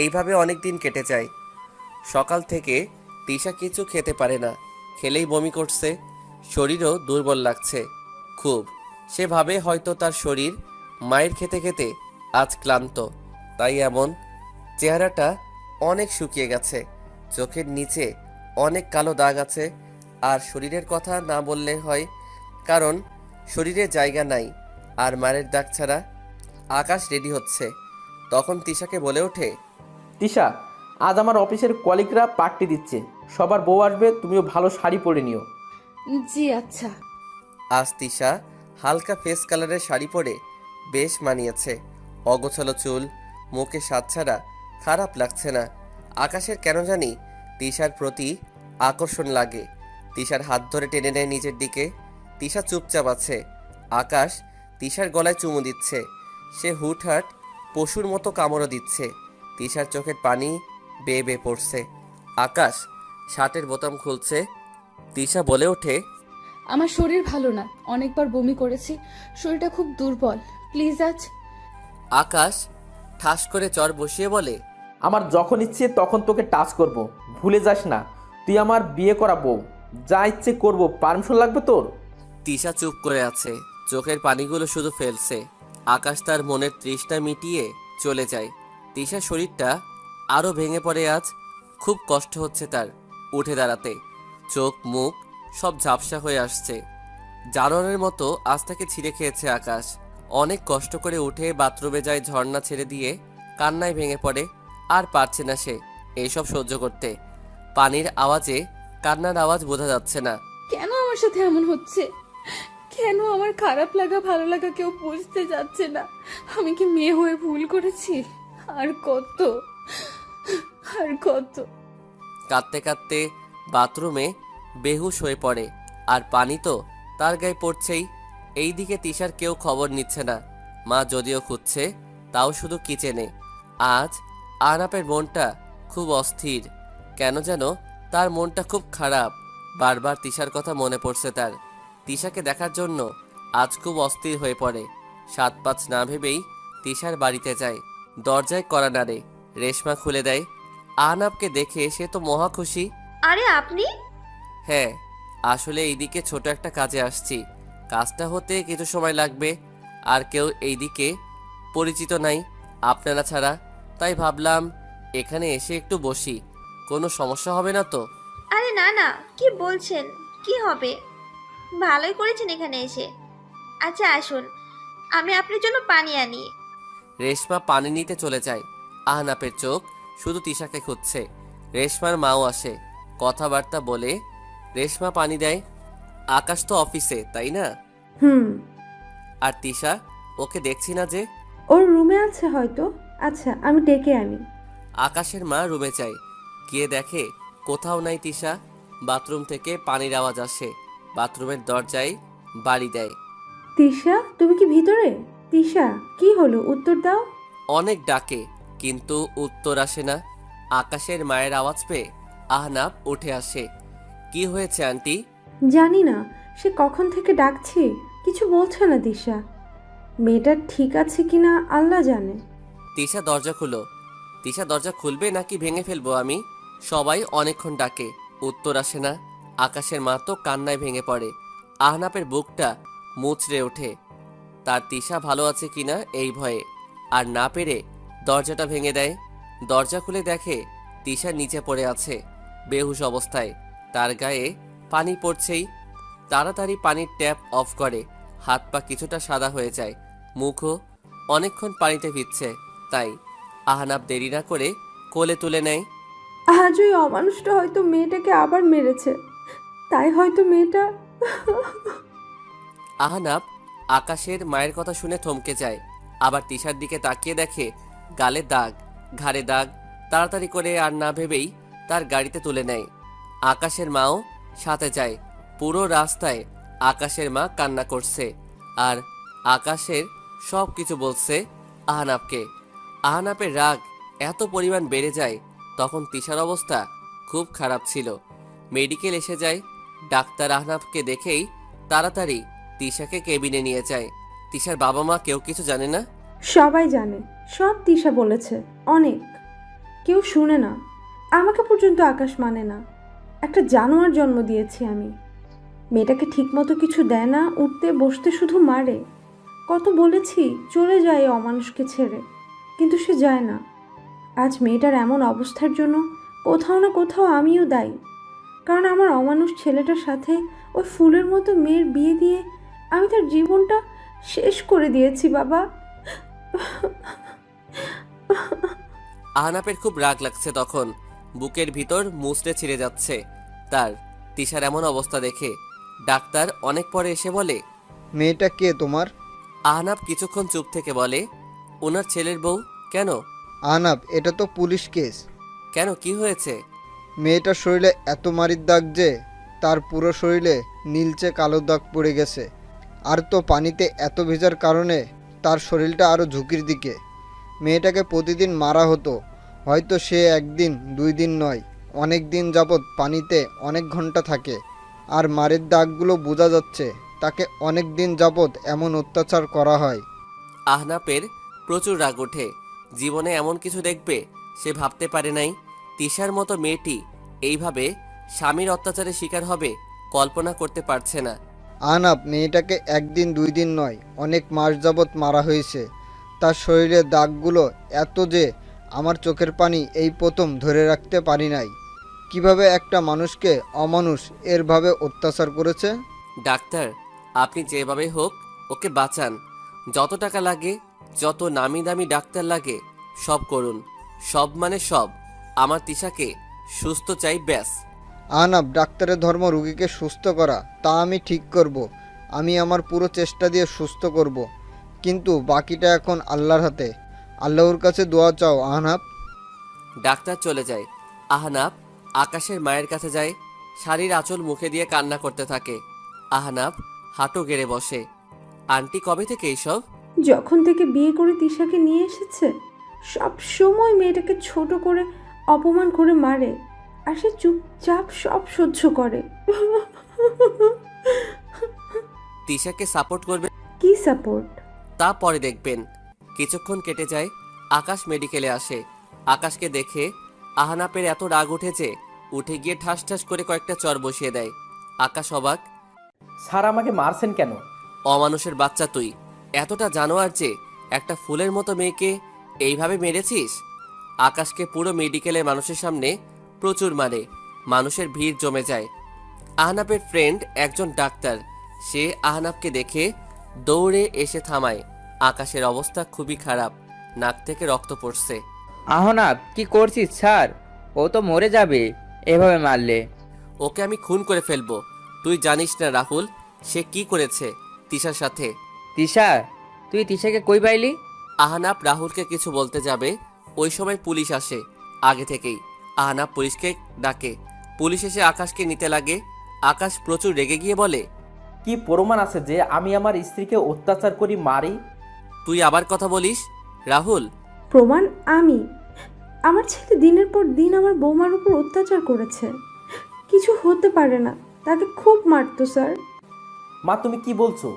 এইভাবে অনেক দিন কেটে যায়। সকাল থেকে তিশা কিছু খেতে পারে না, খেলেই বমি করছে। শরীরও দুর্বল লাগছে খুব। সে ভাবে হয়তো তার শরীর মায়ের খেতে খেতে আজ ক্লান্ত, তাই এমন। চেহারাটা অনেক শুকিয়ে গেছে, চোখের নিচে অনেক কালো দাগ আছে। আর শরীরের কথা না বললে হয়, কারণ শরীরে জায়গা নাই আর মায়ের দাগ ছাড়া। আকাশ রেডি হচ্ছে, তখন তিশাকে বলে ওঠে, তিশা, আজ আমার অফিসের কলিগরা পার্টি দিচ্ছে, সবার বউ আসবে, তুমিও ভালো শাড়ি পরে নিও। জি আচ্ছা। আজ তিশা হালকা ফেস কালারের শাড়ি পরে বেশ মানিয়েছে। অগোছালো চুল, মুখে স্বাদ ছাড়া খারাপ লাগছে না। আকাশের কেন জানি তিশার প্রতি আকর্ষণ লাগে। তিশার হাত ধরে টেনে নেয় নিজের দিকে। তিশা চুপচাপ আছে। আকাশ তিশার গলায় চুমু দিচ্ছে। সে হুটহাট পশুর মতো কামড়ও দিচ্ছে। তিশার চোখের পানি বেয়ে বেয়ে পড়ছে। আকাশ শার্টের বোতাম খুলছে। তিশা বলে ওঠে, আমার শরীর ভালো না, অনেকবার বমি করেছি, শরীরটা খুব দুর্বল, প্লিজ আজ। আকাশ ঠাস করে চর বসিয়ে বলে, আমার যখন ইচ্ছে তখন তোকে টাচ করব, ভুলে যাস না তুই আমার বিয়ে করা বউ। যা ইচ্ছে করব, পারমিশন লাগবে তোর? তিশা চুপ করে আছে, চোখের পানিগুলো শুধু ফেলছে। আকাশ তার মনের তৃষ্ণা মিটিয়ে চলে যায়। তিশার শরীরটা আরও ভেঙে পড়ে আজ। খুব কষ্ট হচ্ছে তার উঠে দাঁড়াতে। চোখ মুখ সব ঝাপসা হয়ে আসছে। জানোয়ারের মতো আজ তাকে ছিঁড়ে খেয়েছে আকাশ। অনেক কষ্ট করে উঠে বাথরুমে যায়, ঝর্ণা ছেড়ে দিয়ে কান্নায় ভেঙে পড়ে। আর পারছে না সে এইসব সহ্য করতে। পানির আওয়াজে কান্নার আওয়াজ বোঝা যাচ্ছে না। কেন আমার সাথে এমন হচ্ছে? কেন আমার খারাপ লাগা ভালো লাগা কেউ বুঝতে যাচ্ছে না? আমি কি মেয়ে হয়ে ভুল করেছি? আর কত, আর কত? কাঁদতে কাঁদতে বাথরুমে বেহুশ হয়ে পড়ে। আর পানি তো তার গায়ে পড়ছেই। এইদিকে তিশার কেউ খবর নিচ্ছে না। মা যদিও খুঁজছে, তাও শুধু কিচেনে। আজ আহনাফের মনটা খুব অস্থির। কেন যেন তার মনটা খুব খারাপ। বারবার তিশার কথা মনে পড়ছে তার। তিশাকে দেখার জন্য আজ খুব অস্থির হয়ে পড়ে। ৭-৫ না ভেবেই তিশার বাড়িতে যায়। দরজায় কড়া নাড়ে। রেশমা খুলে দেয়। আহনাফকে দেখে সে তো মহা খুশি। আরে আপনি? হ্যাঁ, আসলে এইদিকে ছোট একটা কাজে আসছি। কাজটা হতে কিছু সময় লাগবে। আর কেউ এইদিকে পরিচিত নাই আপনারা ছাড়া। তাই ভাবলাম এখানে এসে একটু বসি। কোনো সমস্যা হবে না তো? আরে না না, কি বলছেন? কি হবে? ভালোই করেছেন এখানে এসে। আচ্ছা আসুন, আমি আপনার জন্য পানি আনি। রেশমা পানি নিতে চলে যায়। আহনাফের চোখ শুধু তিশাকে খুঁজছে। রেশমার মাও আসে। কথাবার্তা বলে রেশমা পানি দেয়। আকাশ তো অফিসে, তাই না? হুম, আর তিশা, ওকে দেখছি না যে। ওর রুমে আছে হয়তো। আচ্ছা, আমি ডেকে আনি। আকাশের মা রুমে যায়। গিয়ে দেখে কোথাও নাই তিশা। বাথরুম থেকে পানির আওয়াজ আসে। বাথরুমের দরজায় বাড়ি দেয়। তিশা, তুমি কি ভিতরে? তিশা, কি হলো? উত্তর দাও। অনেক ডাকে, কিন্তু উত্তর আসে না। আকাশের মায়ের আওয়াজ পেয়ে আহনাফ উঠে আসে। কি হয়েছে আন্টি? জানি না, সে কখন থেকে ডাকছি, কিছু বলছে না তিশা। মেয়েটা ঠিক আছে কিনা আল্লাহ জানে। তিশা দরজা খুলো। তিশা দরজা খুলবে নাকি ভেঙে ফেলবো আমি? সবাই অনেকক্ষণ ডাকে, উত্তর আসে না। আকাশের মা তো কান্নায় ভেঙে পড়ে। আহনাফের বুকটা মুচড়ে ওঠে। তার তিশা ভালো আছে কিনা এই ভয়ে। আর না পেরে দরজাটা ভেঙে দেয়। দরজা খুলে দেখে তিশা নিচে পড়ে আছে বেহুশ অবস্থায়। তার গায়ে পানি পড়ছেই। তাড়াতাড়ি পানির ট্যাপ অফ করে। হাত পা কিছুটা সাদা হয়ে যায়। মুখও অনেকক্ষণ পানিতে ভিজছে। তাই আহনাফ দেরি না করে কোলে তুলে নেয়। আজ ওই অমানুষটা হয়তো মেয়েটাকে আবার মেরেছে, তাই হয়তো মেয়েটা। আহনাফ আকাশের মায়ের কথা শুনে থমকে যায়। আবার তিশার দিকে তাকিয়ে দেখে গালে দাগ, ঘাড়ে দাগ। তাড়াতাড়ি করে আর না ভেবেই তার গাড়িতে তুলে নেয়। আকাশের মাও সাথে যায়। পুরো রাস্তায় আকাশের মা কান্না করছে। আর আকাশের সব কিছু বলছে আহনাফকে। আহনাফের রাগ এত পরিমাণ বেড়ে যায়। তখন তিশার অবস্থা খুব খারাপ ছিল। মেডিকেল এসে যায়। ডাক্তার আহনাফকে দেখেই তাড়াতাড়ি তিশাকে কেবিনে নিয়ে যায়। তিশার বাবা মা কেউ কিছু জানে না। সবাই জানে, সব তিশা বলেছে। অনেক, কেউ শুনে না। আমাকে পর্যন্ত আকাশ মানে না। একটা জানোয়ার জন্ম দিয়েছি আমি। মেয়েটাকে ঠিকমতো কিছু দেয় না, উঠতে বসতে শুধু মারে। কত বলেছি চলে যায় এই অমানুষকে ছেড়ে, কিন্তু সে যায় না। আজ মেয়েটার এমন অবস্থার জন্য কোথাও না কোথাও আমিও দায়ী। কারণ আমার অমানুষ ছেলেটার সাথে ওই ফুলের মতো মেয়ের বিয়ে দিয়ে আমি তার জীবনটা শেষ করে দিয়েছি বাবা। আহনাফের খুব রাগ লাগছে তখন। বুকের ভিতর মুচড়ে ছিঁড়ে যাচ্ছে তার তিশার এমন অবস্থা দেখে। ডাক্তার অনেক পরে এসে বলে, মেয়েটা কে তোমার? আহনাফ কিছুক্ষণ চুপ থেকে বলে, ওনার ছেলের বউ। কেন? আহনাফ, এটা তো পুলিশ কেস। কেন, কি হয়েছে? মেয়েটার শরীরে এত মারির দাগ যে তার পুরো শরীরে নীলচে কালো দাগ পড়ে গেছে। আর তো পানিতে এত ভেজার কারণে তার শরীরটা আরও ঝুঁকির দিকে। মেয়েটাকে প্রতিদিন মারা হতো। হয়তো সে একদিন 2 দিন নয়, অনেক দিন যাবৎ পানিতে অনেক ঘন্টা থাকে। আর মারের দাগগুলো বোঝা যাচ্ছে তাকে অনেক দিন যাবৎ এমন অত্যাচার করা হয়। আহনাফের প্রচুর রাগ ওঠে। জীবনে এমন কিছু দেখবে সে ভাবতে পারে নাই। তিশার মতো মেয়েটি এইভাবে স্বামীর অত্যাচারের শিকার হবে কল্পনা করতে পারছে না। আহনাফ, মেয়েটাকে একদিন 2 দিন নয়, অনেক মাস যাবৎ মারা হয়েছে। তার শরীরের দাগগুলো এত যে আমার চোখের পানি এই প্রথম ধরে রাখতে পারি নাই। কিভাবে একটা মানুষকে অমানুষ এরভাবে অত্যাচার করেছে। ডাক্তার, আপনি যেভাবে হোক ওকে বাঁচান। যত টাকা লাগে, যত নামি দামি ডাক্তার লাগে, সব করুন। সব মানে সব। আমার তিশাকে সুস্থ চাই, ব্যাস। আহনাফ, ডাক্তারের ধর্ম রুগীকে সুস্থ করা, তা আমি ঠিক করব। আমি আমার পুরো চেষ্টা দিয়ে সুস্থ করব, কিন্তু বাকিটা এখন আল্লাহর হাতে। আল্লাহর কাছে দোয়া চাও আহনাফ। ডাক্তার চলে যায়। আহনাফ আকাশের মায়ের কাছে যায়। শাড়ির আঁচল মুখে দিয়ে কান্না করতে থাকে। আহনাফ হাঁটু গেড়ে বসে। আন্টি কবে থেকে এইসব? যখন থেকে বিয়ে করে তিশাকে নিয়ে এসেছে, সব সময় মেয়েটাকে ছোট করে অপমান করে মারে, আর সে চুপচাপ সব সহ্য করে। তিশাকে সাপোর্ট করবে, কি সাপোর্ট? তা পরে দেখবেন। কিছুক্ষণ কেটে যায়। আকাশ মেডিকেলে আসে। আকাশকে দেখে আহনাফের এত রাগ উঠেছে, উঠে গিয়ে ঠাস ঠাস করে কয়েকটা চর বসিয়ে দেয়। আকাশ অবাক। স্যার আমাকে মারছেন কেন? অমানুষের বাচ্চা তুই, এতটা জানোয়ার যে একটা ফুলের মতো মেয়েকে এইভাবে মেরেছিস? আকাশকে পুরো মেডিকেলের মানুষের সামনে প্রচুর মারে। মানুষের ভিড় জমে যায়। আহনাফের ফ্রেন্ড একজন ডাক্তার, সে আহনাফকে দেখে দৌড়ে এসে থামায়। আকাশের অবস্থা খুবই খারাপ, নাক থেকে রক্ত পড়ছে। আহনাফ কি করছিস স্যার? ও তো মরে যাবে এভাবে মারলে। ওকে আমি খুন করে ফেলবো। তুই জানিস না রাহুল সে কি করেছে তিশার সাথে। তিশা, তুই তিশাকে কই পাইলি? আহনাফ রাহুলকে কিছু বলতে যাবে, ওই সময় পুলিশ আসে। আগে থেকেই আহনাফ পুলিশকে ডাকে। পুলিশ এসে আকাশকে নিতে লাগে। আকাশ প্রচুর রেগে গিয়ে বলে, কি প্রমাণ আছে যে আমি আমার স্ত্রীকে অত্যাচার করি, মারি? তুই আবার কথা বলিস রাহুল? প্রমাণ আমি? আমার ছেলে দিনের পর দিন আমার বৌমার উপর অত্যাচার করেছে। কিছু হতে পারে না, তাকে খুব মারতো স্যার। মা তুমি কি বলছো?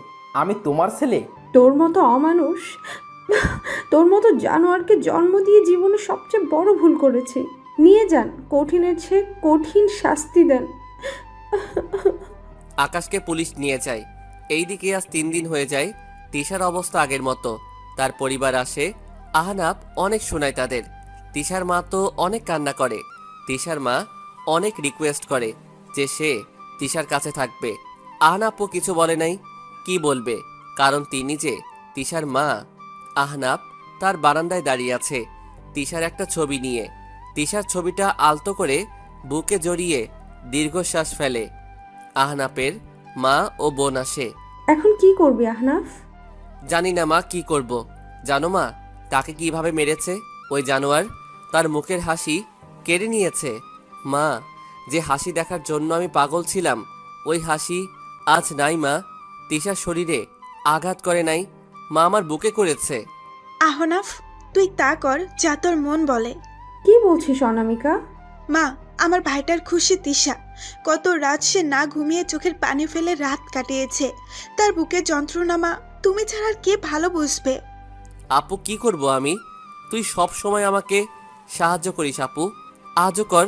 আমি তোমার ছেলে? তোর মতো অমানুষ, তোর মতো জানোয়ারকে জন্ম দিয়ে জীবনে সবচেয়ে বড় ভুল করেছে। নিয়ে যান, কঠিনের চেয়ে কঠিন শাস্তি দেন। আকাশকে পুলিশ নিয়ে যায়। এইদিকে আজ 3 দিন হয়ে যায়। তিশার অবস্থা আগের মতো। তার পরিবার আসে। আহনাফ অনেক শোনায় তাদের। তিশার মা তো অনেক কান্না করে। তিশার মা অনেক রিকোয়েস্ট করে যে সে তিশার কাছে থাকবে। আহনাফও কিছু বলে নাই। কি বলবে, কারণ তিনি যে তিশার মা। আহনাফ তার বারান্দায় দাঁড়িয়ে আছে তিশার একটা ছবি নিয়ে। তিশার ছবিটা আলতো করে বুকে জড়িয়ে দীর্ঘশ্বাস ফেলে। আহনাফের মা ও বোন আসে। এখন কি করবি আহনাফ? জানি না মা, কি করব। জানো মা তাকে কিভাবে মেরেছে ওই জানোয়ার? তার মুখের হাসি কেড়ে নিয়েছে। মা, যে হাসি দেখার জন্য আমি পাগল ছিলাম, ওই হাসি আজ নাই মা। তিশার শরীরে আঘাত করে নাই মা, আমার বুকে করেছে। আহনাফ, তুই তা কর যা তোর মন বলে। কি বলছিস অনামিকা? মা, আমার ভাইটার খুশি তিশা। কত রাত সে না ঘুমিয়ে চোখের পানি ফেলে রাত কাটিয়েছে। তার বুকে যন্ত্রণা মা তুমি ছাড়া আর কে ভালো বুঝবে? আপু কি করব আমি? তুই সব সময় আমাকে সাহায্য করিস আপু, আজও কর।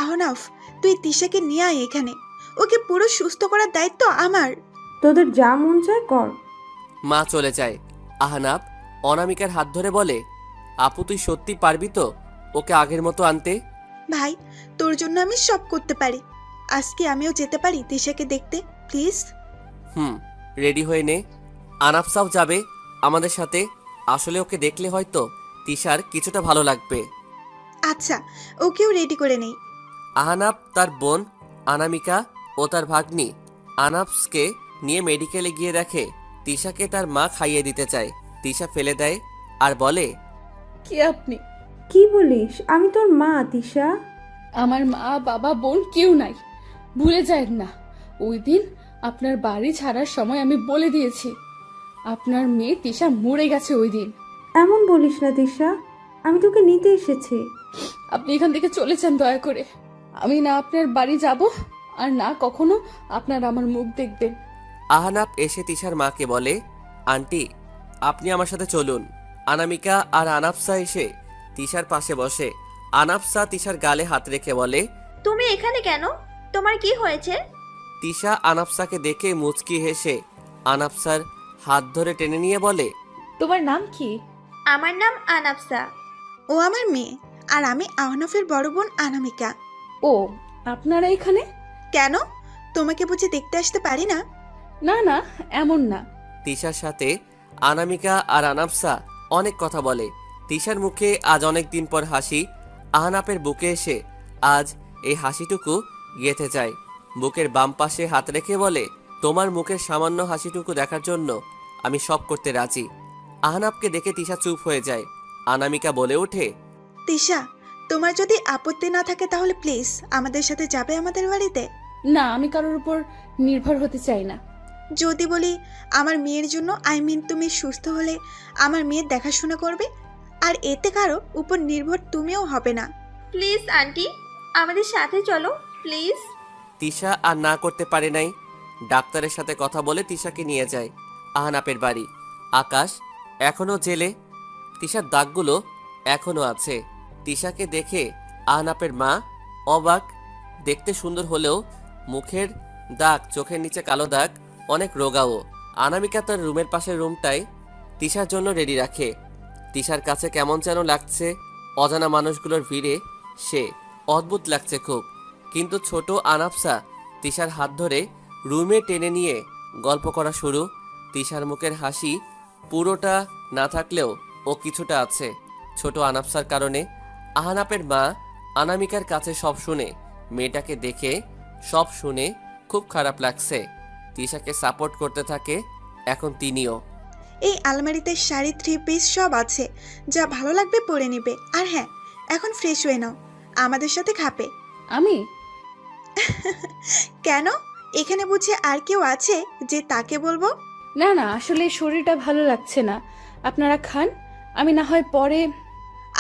আহনাফ, তুই তিশাকে নিয়ে আয় এখানে। ওকে পুরো সুস্থ করার দায়িত্ব আমার। তোদের যা মন চায় কর। মা চলে যায়। আহনাফ অনামিকার হাত ধরে বলে, আপু তুই সত্যি পারবি তো ওকে আগের মতো আনতে? ভাই, তোর জন্য আমি সব করতে পারি। আজকে আমিও যেতে পারি তিশাকে দেখতে, প্লিজ? রেডি হয়ে নে। আনাফসাও যাবে আমাদের সাথে। আসলে ওকে দেখলে হয়তো তিশার কিছুটা ভালো লাগবে। আচ্ছা, ওকেও রেডি করে নেই। আহনাফ তার বোন অনামিকা ও তার ভাগ্নি আনাফসকে নিয়ে মেডিকেলে গিয়ে দেখে তিশাকে তার মা খাইয়ে দিতে চায়। তিশা ফেলে দেয় আর বলে, কি আপনি? কি বলিস? আমি তোর মা তিশা। আমার মা বাবা বোন কেউ নাই, ভুলে যায় না। ওই দিন আপনার বাড়ি ছাড়ার সময় আমি বলে দিয়েছি আপনার মেয়ে তিশা মরে গেছে ওই দিন। এমন বলিস না তিশা, আমি তোকে নিতে এসেছি। আপনি এখান থেকে চলে যান দয়া করে। আমি না আপনার বাড়ি যাব, আর না কখনো আপনার আমার মুখ দেখবেন। আহনাফ এসে তিশার মাকে বলে, আন্টি আপনি আমার সাথে চলুন। অনামিকা আর আনাফসা এসে তিশার পাশে বসে। আনাফসা তিশার গালে হাত রেখে বলে, তুমি এখানে কেন? তোমার কি হয়েছে? তিশা আনাফসাকে দেখে মুচকি হেসে আনাফসার হাত ধরে টেনে নিয়ে বলে, তোমার নাম কি? আমার নাম আনাফসা। ও আমার মেয়ে, আর আমি আহনাফের বড় বোন অনামিকা। ও, আপনারা এখানে? কেন? তোমাকে বুঝি দেখতে আসতে পারি না? না না, এমন না। তিশার সাথে আনামিকা আর আনাফসা অনেক কথা বলে। তিশার মুখে আজ অনেক দিন পর হাসি। আহনাপের বুকে এসে আজ এই হাসিটুকু গেঁথে যায়। বুকের বাম পাশে হাত রেখে বলে, তোমার মুখের সামান্য হাসিটুকু দেখার জন্য আমি সব করতে রাজি। আহনাপকে দেখে তিশা চুপ হয়ে যায়। আনামিকা বলে ওঠে, তিশা, তোমার যদি আপত্তি না থাকে তাহলে প্লিজ আমাদের সাথে যাবে আমাদের বাড়িতে। না, আমি কারোর উপর নির্ভর হতে চাই না। যদি বলি আমার মেয়ের জন্য, তুমি সুস্থ হলে আমার মেয়ের দেখাশোনা করবে, আর এতে কারো উপর নির্ভর তুমিও হবে না। প্লিজ আন্টি, আমাদের সাথে চলো প্লিজ। তিশা আর না করতে পারে নাই। ডাক্তারের সাথে কথা বলে তিশাকে নিয়ে যায় আহনাপের বাড়ি। আকাশ এখনো জেলে, তিশার দাগগুলো এখনো আছে। তিশাকে দেখে আহনাপের মা অবাক। দেখতে সুন্দর হলেও মুখের দাগ, চোখের নিচে কালো দাগ, অনেক রোগাও। আনামিকা তার রুমের পাশের রুমটাই তিশার জন্য রেডি রাখে। তিশার কাছে কেমন যেন লাগছে। অজানা মানুষগুলোর ভিড়ে সে অদ্ভুত লাগছে খুব। কিন্তু ছোট আনাফসা তিশার হাত ধরে রুমে টেনে নিয়ে গল্প করা শুরু। তিশার মুখের হাসি পুরোটা না থাকলেও ও কিছুটা আছে ছোট আনাফসার কারণে। আহনাপের মা আনামিকার কাছে সব শুনে, মেয়েটাকে দেখে সব শুনে খুব খারাপ লাগছে। তিশাকে সাপোর্ট করতে থাকে এখন তিনিও। এই আলমারিতে শাড়ি, 3 পিস সব আছে, যা ভালো লাগবে পরে নিবে। আর হ্যাঁ, এখন ফ্রেশ হয়ে নাও, আমাদের সাথে খাবে। আমি কেন, এখানে বুঝে আর কেউ আছে যে তাকে বলবো? না না, আসলে শরীরটা ভালো লাগছে না। আপনারা খান, আমি না হয় পরে।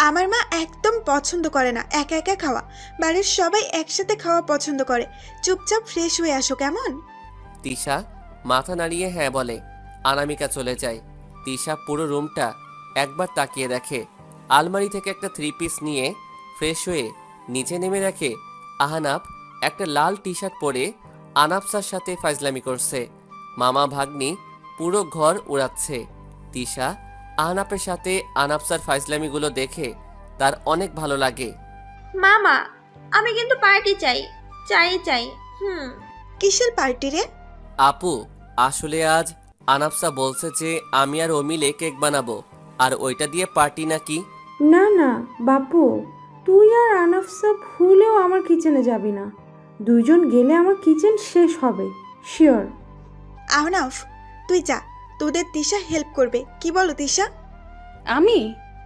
আমার মা একদম পছন্দ করে না একা একা খাওয়া, বাড়ির সবাই একসাথে খাওয়া পছন্দ করে। চুপচাপ ফ্রেশ হয়ে আসো কেমন? তিশা মাথা নাড়িয়ে হ্যাঁ বলে। আনামিকা চলে যায়। তিশা পুরো রুমটা একবার তাকিয়ে দেখে। আলমারি থেকে একটা 3 পিস নিয়ে ফ্রেশ হয়ে নিচে নেমে দেখে আহনাপ একটা লাল টি শার্ট পরে আনাফসার সাথে ফাজলামি করছে। মামা ভাগ্নি পুরো ঘর উড়াচ্ছে। তিশা আহনাপের সাথে আনাফসার ফাজলামিগুলো দেখে তার অনেক ভালো লাগে। মামা, আমি কিন্তু পার্টি চাই, চাই চাই। কিসের পার্টি রে? আপু, আসলে আজ আনাফসা বলছে যে আমি আর ও মিলে কেক বানাবো, আর ওইটা দিয়ে পার্টি নাকি। না না বাপু, তুই আর আনাফসা ভুলেও আমার কিচেনে যাবি না। দুইজন গেলে আমার কিচেন শেষ হবে, শিওর। আহনাফ, তুই যা, তোদের তিশা হেল্প করবে। কি বলো তিশা? আমি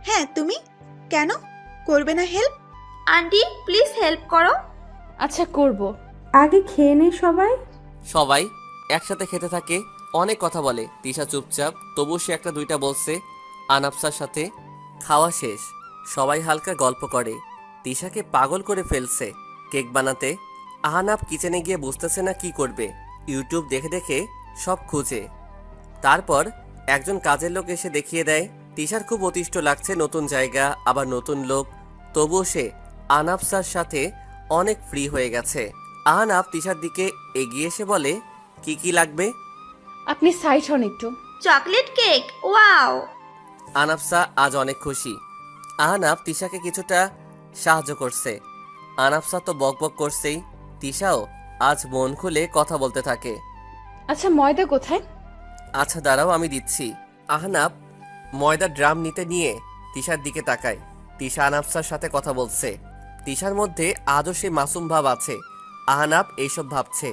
হ্যাঁ তুমি। কেন করবে না হেল্প? আন্টি প্লিজ হেল্প করো। আচ্ছা করব। আগে খেয়ে নে সবাই। সবাই একসাথে খেতে থাকে, অনেক কথা বলে। তিশা চুপচাপ, তবু সে একটা দুইটা বলছে আনাফসার সাথে। খাওয়া শেষ, সবাই হালকা গল্প করে। তিশাকে পাগল করে ফেলছে কেক বানাতে। আহনাফ কিচেনে গিয়ে বুঝতেছে না কি করবে। ইউটিউব দেখে দেখে সব খুঁজে। তারপর একজন কাজের লোক এসে দেখিয়ে দেয়। তিশার খুব অতিষ্ঠ লাগছে, নতুন জায়গা, আবার নতুন লোক। তবুও সে আনাফসার সাথে অনেক ফ্রি হয়ে গেছে। আহনাফ তিশার দিকে এগিয়ে এসে বলে, কি কি লাগবে? আপনি সাইড হন একটু। Chocolate cake, wow. আনাফসা আজ অনেক খুশি। আহনাফ তিশাকে কিছুটা সাহায্য করছে। আনাফসা তো বকবক করছেই, তিশাও আজ মন খুলে কথা বলতে থাকে। আচ্ছা ময়দা কোথায়? আচ্ছা দাঁড়াও, আমি দিচ্ছি। আহনাফ ময়দা ড্রাম নিতে নিয়ে তিশার দিকে তাকায়। তিশা আনাফসার সাথে কথা বলছে। তিশার মধ্যে আজও সে মাসুম ভাব আছে। আহনাফ এইসব ভাবছে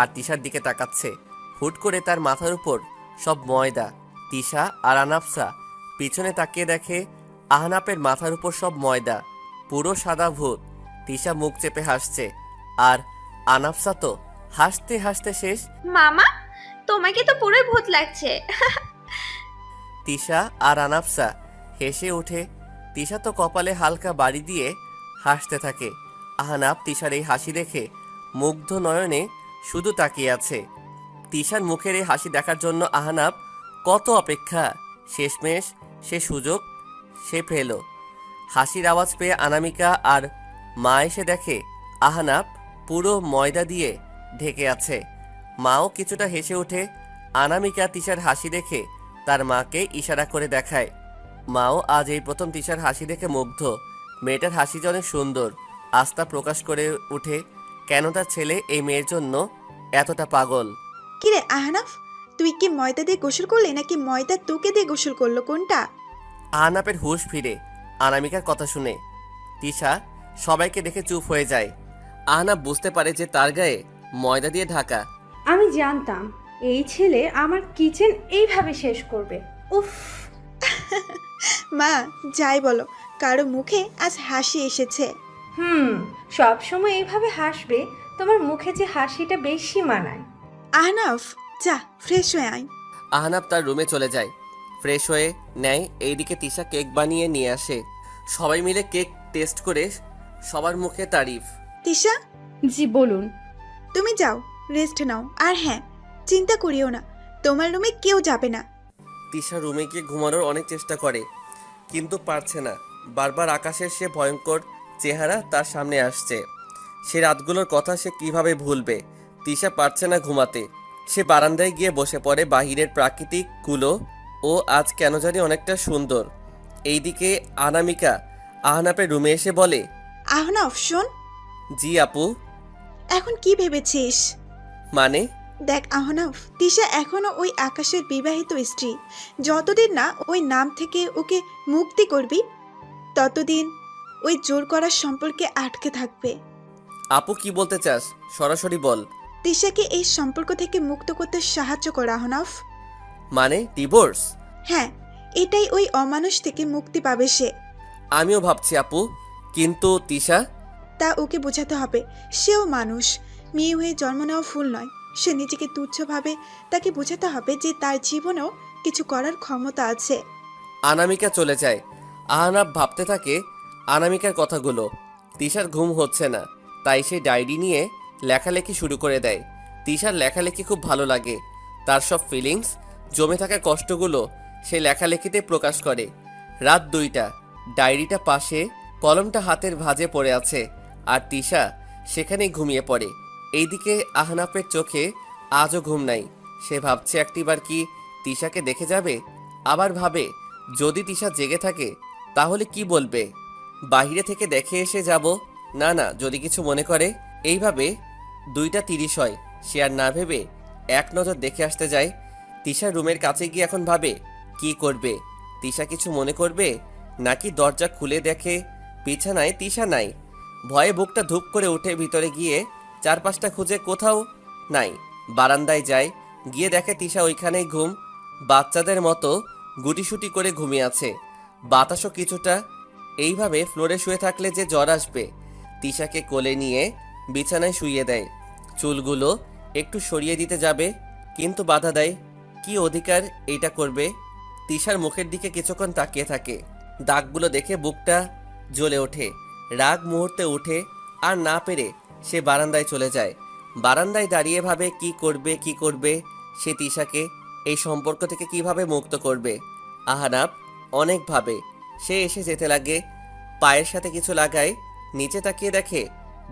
আর তিশার দিকে তাকাচ্ছে। হুট করে তার মাথার উপর সব ময়দা। তিশা আর আনাফসা পিছনে তাকিয়ে দেখে আহনাফের মাথার উপর সব ময়দা, পুরো সাদা ভূত। তিশা মুখ চেপে হাসছে, আর আনাফসা তো হাসতে হাসতে শেষ। মামা, তোমাকে তো পুরোই ভূত লাগছে। তিশা আর আনাফসা হেসে ওঠে। তিশা তো কপালে হালকা বাড়ি দিয়ে হাসতে থাকে। আহনাফ তিশার এই হাসি দেখে মুগ্ধ নয়নে শুধু তাকিয়ে আছে। তিশার মুখের এই হাসি দেখার জন্য আহনাফ কত অপেক্ষা। শেষমেশ সে সুযোগ সে পেল। হাসির আওয়াজ পেয়ে আনামিকা আর মা এসে দেখে আহনাফ পুরো ময়দা দিয়ে ঢেকে আছে। মাও কিছুটা হেসে ওঠে। আনামিকা তিশার হাসি দেখে তার মাকে ইশারা করে দেখায়। মাও আজ এই প্রথম তিশার হাসি দেখে মুগ্ধ। মেয়েটার হাসি যে অনেক সুন্দর, আস্থা প্রকাশ করে উঠে কেন তার ছেলে এই মেয়ের জন্য এতটা পাগল। কিরে আহনাফ, তুই কি ময়দা দিয়ে গোসল করলি নাকি ময়দা তোকে দিয়ে গোসল করলো, কোনটা? আহনাফের হুঁশ ফিরে অনামিকার কথা শুনে। তিশা সবাইকে দেখে চুপ হয়ে যায়। আহনাফ বুঝতে পারে যে তার গায়ে ময়দা দিয়ে ঢাকা। আমি জানতাম এই ছেলে আমার কিচেন এইভাবে শেষ করবে। উফ। মা যাই বলো, কারো মুখে আজ হাসি এসেছে। সব সময় এইভাবে হাসবে, তোমার মুখে যে হাসিটা বেশি মানায়। আহনাফ যা ফ্রেশ হয়ে আয়। আহনাফ তার রুমে চলে যায়, ফ্রেশ হয়ে নেয়। এইদিকে তিশা কেক বানিয়ে নিয়ে আসে। সবাই মিলে কেক টেস্ট করে সবার মুখে তারিফ। তিশা জি বলুন। তুমি যাও, রেস্ট নাও। আর হ্যাঁ, চিন্তা করিও না, তোমার রুমে কেউ যাবে না। তিশা রুমে গিয়ে ঘুমানোর অনেক চেষ্টা করে, কিন্তু পারছে না। বারবার আকাশের সে ভয়ঙ্কর চেহারা তার সামনে আসছে। সে রাতগুলোর কথা সে কিভাবে ভুলবে। তিশা পারছে না ঘুমাতে। সে বারান্দায় গিয়ে বসে পড়ে। বাহিরের প্রাকৃতিকগুলো ও আজ কেন জানি অনেকটা সুন্দর। এইদিকে অনামিকা আহনাফের রুমে এসে বলে, আহনাফ শোন। জি আপু। এখন কি ভেবেছিস? মানে? দেখ আহনাফ, তিশা এখনো ওই আকাশের বিবাহিত স্ত্রী। যতদিন না ওই নাম থেকে ওকে মুক্তি করবি, ততদিন ওই জোর করার সম্পর্কে আটকে থাকবে। আপু কি বলতে চাস? সরাসরি বল। তিশাকে এই সম্পর্ক থেকে মুক্ত করতে সাহায্য কর আহনাফ। মানে ডিভোর্স? হ্যাঁ, এটাই ওই অমানুষ থেকে মুক্তি পাবে সে। আমিও ভাবছি আপু, কিন্তু তিশা? তা ওকে বোঝাতে হবে, সেও মানুষ, মেয়ে হয়ে জন্ম নেওয়া ফুল নয়। সে নিজেকে তুচ্ছ ভাবে, তাকে বোঝাতে হবে যে তার জীবনেও কিছু করার ক্ষমতা আছে। অনামিকা চলে যায়। আহনাফ ভাবতে থাকে অনামিকার কথাগুলো। তিশার ঘুম হচ্ছে না, তাই সে ডায়েরি নিয়ে লেখালেখি শুরু করে দেয়। তিশার লেখালেখি খুব ভালো লাগে। তার সব ফিলিংস, জমে থাকা কষ্টগুলো সে লেখালেখিতে প্রকাশ করে। রাত 2টা, ডায়েরিটা পাশে, কলমটা হাতের ভাঁজে পড়ে আছে, আর তিশা সেখানেই ঘুমিয়ে পড়ে। এইদিকে আহনাফের চোখে আজও ঘুম নাই। সে ভাবছে একটিবার কি তিশাকে দেখে যাবে। আবার ভাবে যদি তিশা জেগে থাকে তাহলে কি বলবে। বাইরে থেকে দেখে এসে যাব, না না যদি কিছু মনে করে। এইভাবে 2:30 হয়। সে আর না ভেবে এক নজর দেখে আসতে যায়। তিশার রুমের কাছে গিয়ে এখন ভাবে কি করবে। তিশা কিছু মনে করবে, নাকি দরজা খুলে দেখে বিছানায় তিশা নাই। ভয়ে বুকটা ধূপ করে উঠে ভিতরে গিয়ে চারপাশটা খুঁজে কোথাও নাই। বারান্দায় যায়, গিয়ে দেখে তিশা ওইখানেই ঘুম, বাচ্চাদের মতো গুটিসুটি করে ঘুমিয়ে আছে। বাতাসও কিছুটা। এইভাবে ফ্লোরে শুয়ে থাকলে যে জ্বর আসবে। তিশাকে কোলে নিয়ে বিছানায় শুইয়ে দেয়। চুলগুলো একটু সরিয়ে দিতে যাবে, কিন্তু বাধা দেয়। কি অধিকার এইটা করবে? তিশার মুখের দিকে কিছুক্ষণ তাকিয়ে থাকে। দাগগুলো দেখে বুকটা জ্বলে ওঠে। রাগ মুহূর্তে উঠে, আর না পেরে সে বারান্দায় চলে যায়। বারান্দায় দাঁড়িয়ে ভাবে কি করবে সে তিশাকে এই সম্পর্ক থেকে কিভাবে মুক্ত করবে। আহনাফ অনেক ভাবে। সে এসে যেতে লাগে, পায়ের সাথে কিছু লাগায়, নিচে তাকিয়ে দেখে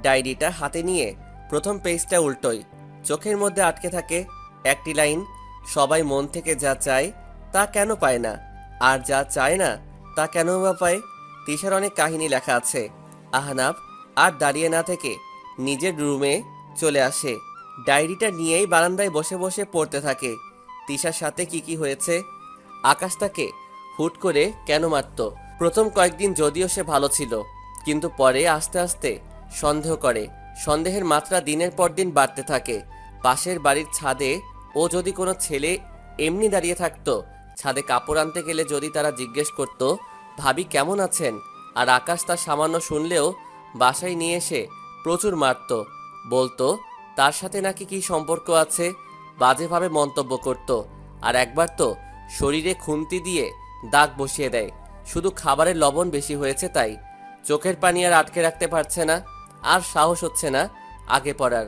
ডায়েরিটা হাতে নিয়ে প্রথম পেজটা উল্টোয়। চোখের মধ্যে আটকে থাকে একটি লাইন, সবাই মন থেকে যা চায় তা কেন পায় না, আর যা চায় না তা কেন বা পায়। তিশার অনেক কাহিনী লেখা আছে। আহনাফ আর দাঁড়িয়ে না থেকে নিজের রুমে চলে আসে। ডায়েরিটা নিয়েই বারান্দায় বসে বসে পড়তে থাকে। তিশার সাথে কি হয়েছে, আকাশ তাকে হুট করে কেন মারত। প্রথম কয়েকদিন যদিও সে ভালো ছিল, কিন্তু পরে আস্তে আস্তে সন্দেহ করে। সন্দেহের মাত্রা দিনের পর দিন বাড়তে থাকে। পাশের বাড়ির ছাদে ও যদি কোনো ছেলে এমনি দাঁড়িয়ে থাকতো, ছাদে কাপড় আনতে গেলে যদি তারা জিজ্ঞেস করত ভাবি কেমন আছেন, আর আকাশ তা সামান্য শুনলেও বাসায় নিয়ে এসে প্রচুর মারত। বলতো তার সাথে নাকি কি সম্পর্ক আছে, বাজেভাবে মন্তব্য করত। আর একবার তো শরীরে খুন্তি দিয়ে দাগ বসিয়ে দেয়, শুধু খাবারের লবণ বেশি হয়েছে তাই। চোখের পানি আর আটকে রাখতে পারছে না, আর সাহস হচ্ছে না আগে পড়ার।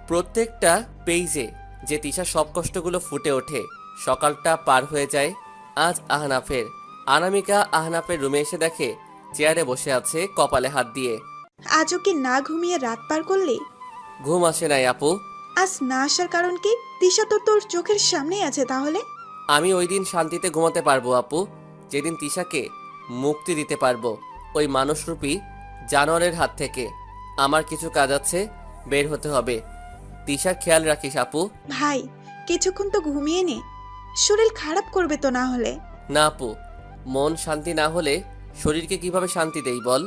প্রত্যেকটা পেইজে যে তিশার সব কষ্টগুলো ফুটে ওঠে। সকালটা পার হয়ে যায়। আজ আহনাফের। অনামিকা আহনাফের রুমে এসে দেখে চেয়ারে বসে আছে কপালে হাত দিয়ে। আজও কি না ঘুমিয়ে রাত পার করলি? ঘুম আসে নাই আপু। আজ না আসার কারণ কি? তিশা তো তোর চোখের সামনেই আছে। তাহলে আমি ওই দিন শান্তিতে ঘুমাতে পারবো আপু, যেদিন তিশাকে মুক্তি দিতে পারবো ওই মানুষরূপী জানোয়ারের হাত থেকে। আমার কিছু কাজ আছে, বের হতে হবে। তিশার খেয়াল রাখিস আপু। ভাই, কিছুক্ষণ তো ঘুমিয়ে নে, শরীর খারাপ করবে তো না হলে। না আপু, মন শান্তি না হলে শরীরকে কিভাবে শান্তি দেই বল?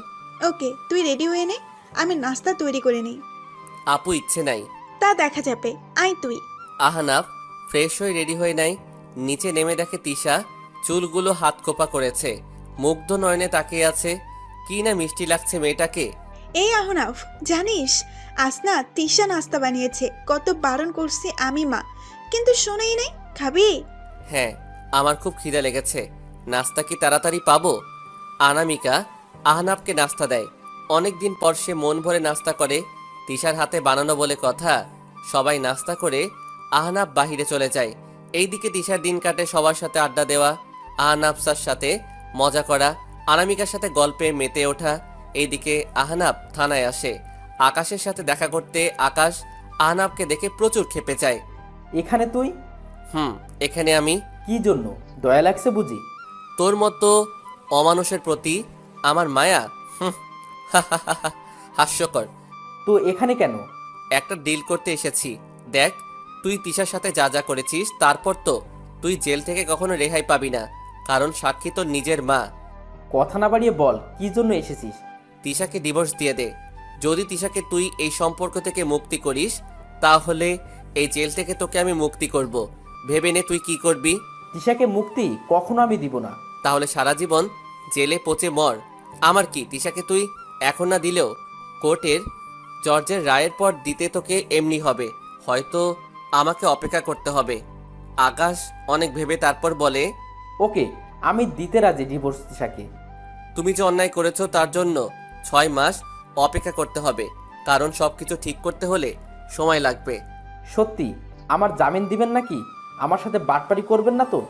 ওকে, তুই রেডি হয়ে নে, আমি নাস্তা তৈরি করে নিই। আপু ইচ্ছে নাই। তা দেখা যাবে, আয় তুই। আহনাফ ফ্রেশ হয়ে রেডি হয়ে নাই। নিচে নেমে দেখে তিশা চুলগুলো হাত কোপা করেছে, মুগ্ধ নয়নে তাকিয়ে আছে। কি না মিষ্টি লাগছে মেয়েটাকে। এই আহনাফ, জানিস আজ না তিশা নাস্তা বানিয়েছে, কত বারণ করছি আমি মা, কিন্তু শোনেই নাই। খাবি? হ্যাঁ, আমার খুব খিদে লেগেছে। নাস্তা কি তাড়াতাড়ি পাবো? আনামিকা আহনাফকে নাস্তা দেয়। অনেক দিন পর সে মন ভরে নাস্তা করে। তিশার হাতে বানানো বলে কথা। সবাই নাস্তা করে আহনাফ বাহিরে চলে যায়। এইদিকে তিশার দিন কাটে সবার সাথে আড্ডা দেওয়া, আহনাফসার সাথে মজা করা, আনামিকার সাথে গল্পে মেতে ওঠা। এইদিকে আহনাফ থানায় আসে আকাশের সাথে দেখা করতে। আকাশ আহনাফকে দেখে প্রচুর ক্ষেপে যায়। এখানে তুই? এখানে আমি কি জন্য? দয়া লাগছে বুঝি? তোর মতো অমানুষের প্রতি আমার মায়া। হাস্যকর। তো এখানে কেন? একটা ডিল করতে এসেছি। দেখ, তুই তিশার সাথে যা যা করেছিস, তারপর তো তুই জেল থেকে কখনো রেহাই পাবি না, কারণ সাক্ষী তোর নিজের মা। কথা না বাড়িয়ে বল, কি জন্য এসেছিস? তিশাকে ডিভোর্স দিয়ে দে। যদি তিশাকে তুই এই সম্পর্ক থেকে মুক্তি করিস, তাহলে এই জেল থেকে তোকে আমি মুক্তি করব। ভেবে নে তুই কি করবি। তিশাকে মুক্তি কখনো আমি দিব না। তাহলে সারা জীবন জেলে পচে মর। আমার কি, তিশাকে তুই এখন না দিলেও কোর্টের জর্জের রায়ের পর দিতে তোকে এমনি হবে। হয়তো আমাকে অপেক্ষা করতে হবে। আকাশ অনেক ভেবে তারপর বলে, ওকে, আমি দিতে রাজি ডিভোর্স তিশাকে। তুমি যে অন্যায় করেছো তার জন্য 6 মাস অপেক্ষা করতে হবে, কারণ সবকিছু ঠিক করতে হলে সময় লাগবে। সত্যি আমার জামিন দিবেন নাকি? আমার সাথে বাটপারি করবেন না তো?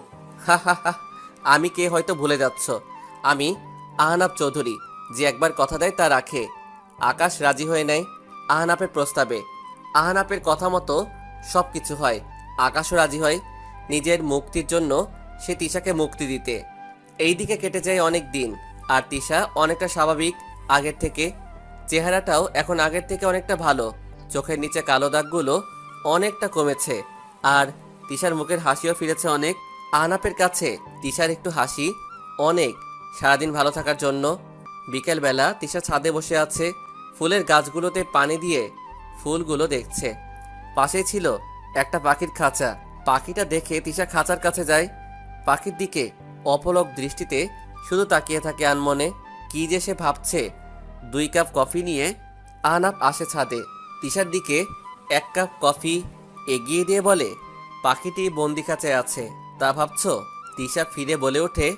হা হা হা, আমি কে হয়তো ভুলে যাচ্ছ। আমি আহনাফ চৌধুরী, যে একবার কথা দেয় তা রাখে। আকাশ রাজি হয়ে নেয় আহনাফের প্রস্তাবে। আহনাফের কথা মতো সব কিছু হয়। আকাশও রাজি হয় নিজের মুক্তির জন্য সে তিশাকে মুক্তি দিতে। এইদিকে কেটে যায় অনেক দিন, আর তিশা অনেকটা স্বাভাবিক আগের থেকে। চেহারাটাও এখন আগের থেকে অনেকটা ভালো। চোখের নিচে কালো দাগগুলো অনেকটা কমেছে, আর তিশার মুখের হাসিও ফিরেছে অনেক। আহনাফের কাছে তিশার একটু হাসি অনেক। সারাদিন ভালো থাকার জন্য বিকেলবেলা তিশা ছাদে বসে আছে, ফুলের গাছগুলোতে পানি দিয়ে ফুলগুলো দেখছে। পাশেই ছিল একটা পাখির খাঁচা। পাখিটা দেখে তিশা খাঁচার কাছে যায়। পাখির দিকে অপলক দৃষ্টিতে শুধু তাকিয়ে থাকে আনমনে। কি যে সে ভাবছে। 2 কাপ কফি নিয়ে আহনাফ আসে ছাদে। তিশার দিকে 1 কাপ কফি এগিয়ে দিয়ে বলে, পাখিটি বন্দি খাঁচায় আছে তা ভাবছো? তিশা ফিরে বলে ওঠে,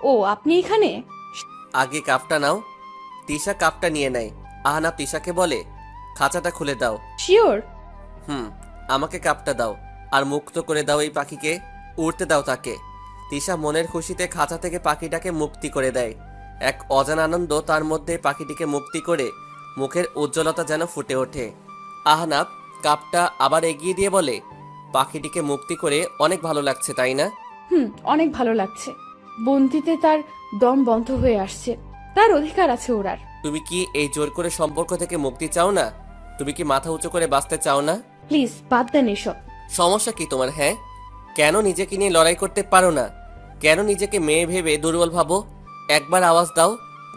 ও আপনি এখানে? আগে কাপটা নাও। তিশা কাপটা নিয়ে নেয়। আহনাফ তিশাকে বলে, খাঁচাটা খুলে দাও। শিওর? আমাকে কাপটা দাও, আর মুক্ত করে দাও এই পাখিকে। উড়তে দাও তাকে। তিশা মনের খুশিতে খাঁচা থেকে পাখিটাকে মুক্তি করে দেয়। এক অজানা আনন্দ তার মধ্যে। পাখিটিকে মুক্তি করে মুখের উজ্জ্বলতা যেন ফুটে ওঠে। আহনাফ কাপটা আবার এগিয়ে দিয়ে বলে, পাখিটিকে মুক্তি করে অনেক ভালো লাগছে তাই না? অনেক ভালো লাগছে। বন্দিতে তার দম বন্ধ হয়ে আসছে, তার অধিকার আছে ওড়ার। তুমি কি এই জোর করে সম্পর্ক থেকে মুক্তি চাও না? তুমি কি মাথা উঁচু করে বাঁচতে চাও না? প্লিজ বাদ দেন এসব। সমস্যা কি তোমার? হ্যাঁ, কেন নিজেকে নিয়ে লড়াই করতে পারো না? কেন নিজেকে মেয়ে ভেবে দুর্বল ভাবো? একবার আওয়াজ দাও,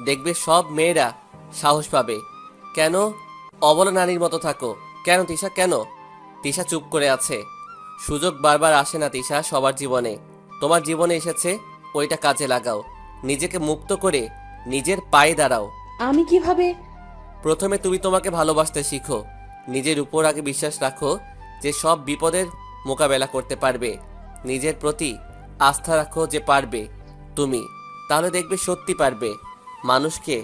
দেখবে সব মেয়েরা সাহস পাবে। কেন অবলা নারীর মতো থাকো? কেন তিশা, কেন? তিশা চুপ করে আছে। সুযোগ বারবার আসে না তিশা সবার জীবনে। তোমার জীবনে এসেছে, ওইটা কাজে লাগাও। নিজেকে মুক্ত করে নিজের পায়ে দাঁড়াও। আমি কিভাবে? প্রথমে তুমি তোমাকে ভালোবাসতে শিখো। নিজের উপর আগে বিশ্বাস রাখো যে সব বিপদের মোকাবেলা করতে পারবে। নিজের প্রতি আস্থা রাখো যে পারবে তুমি, তাহলে দেখবে সত্যি পারবে। মানুষকে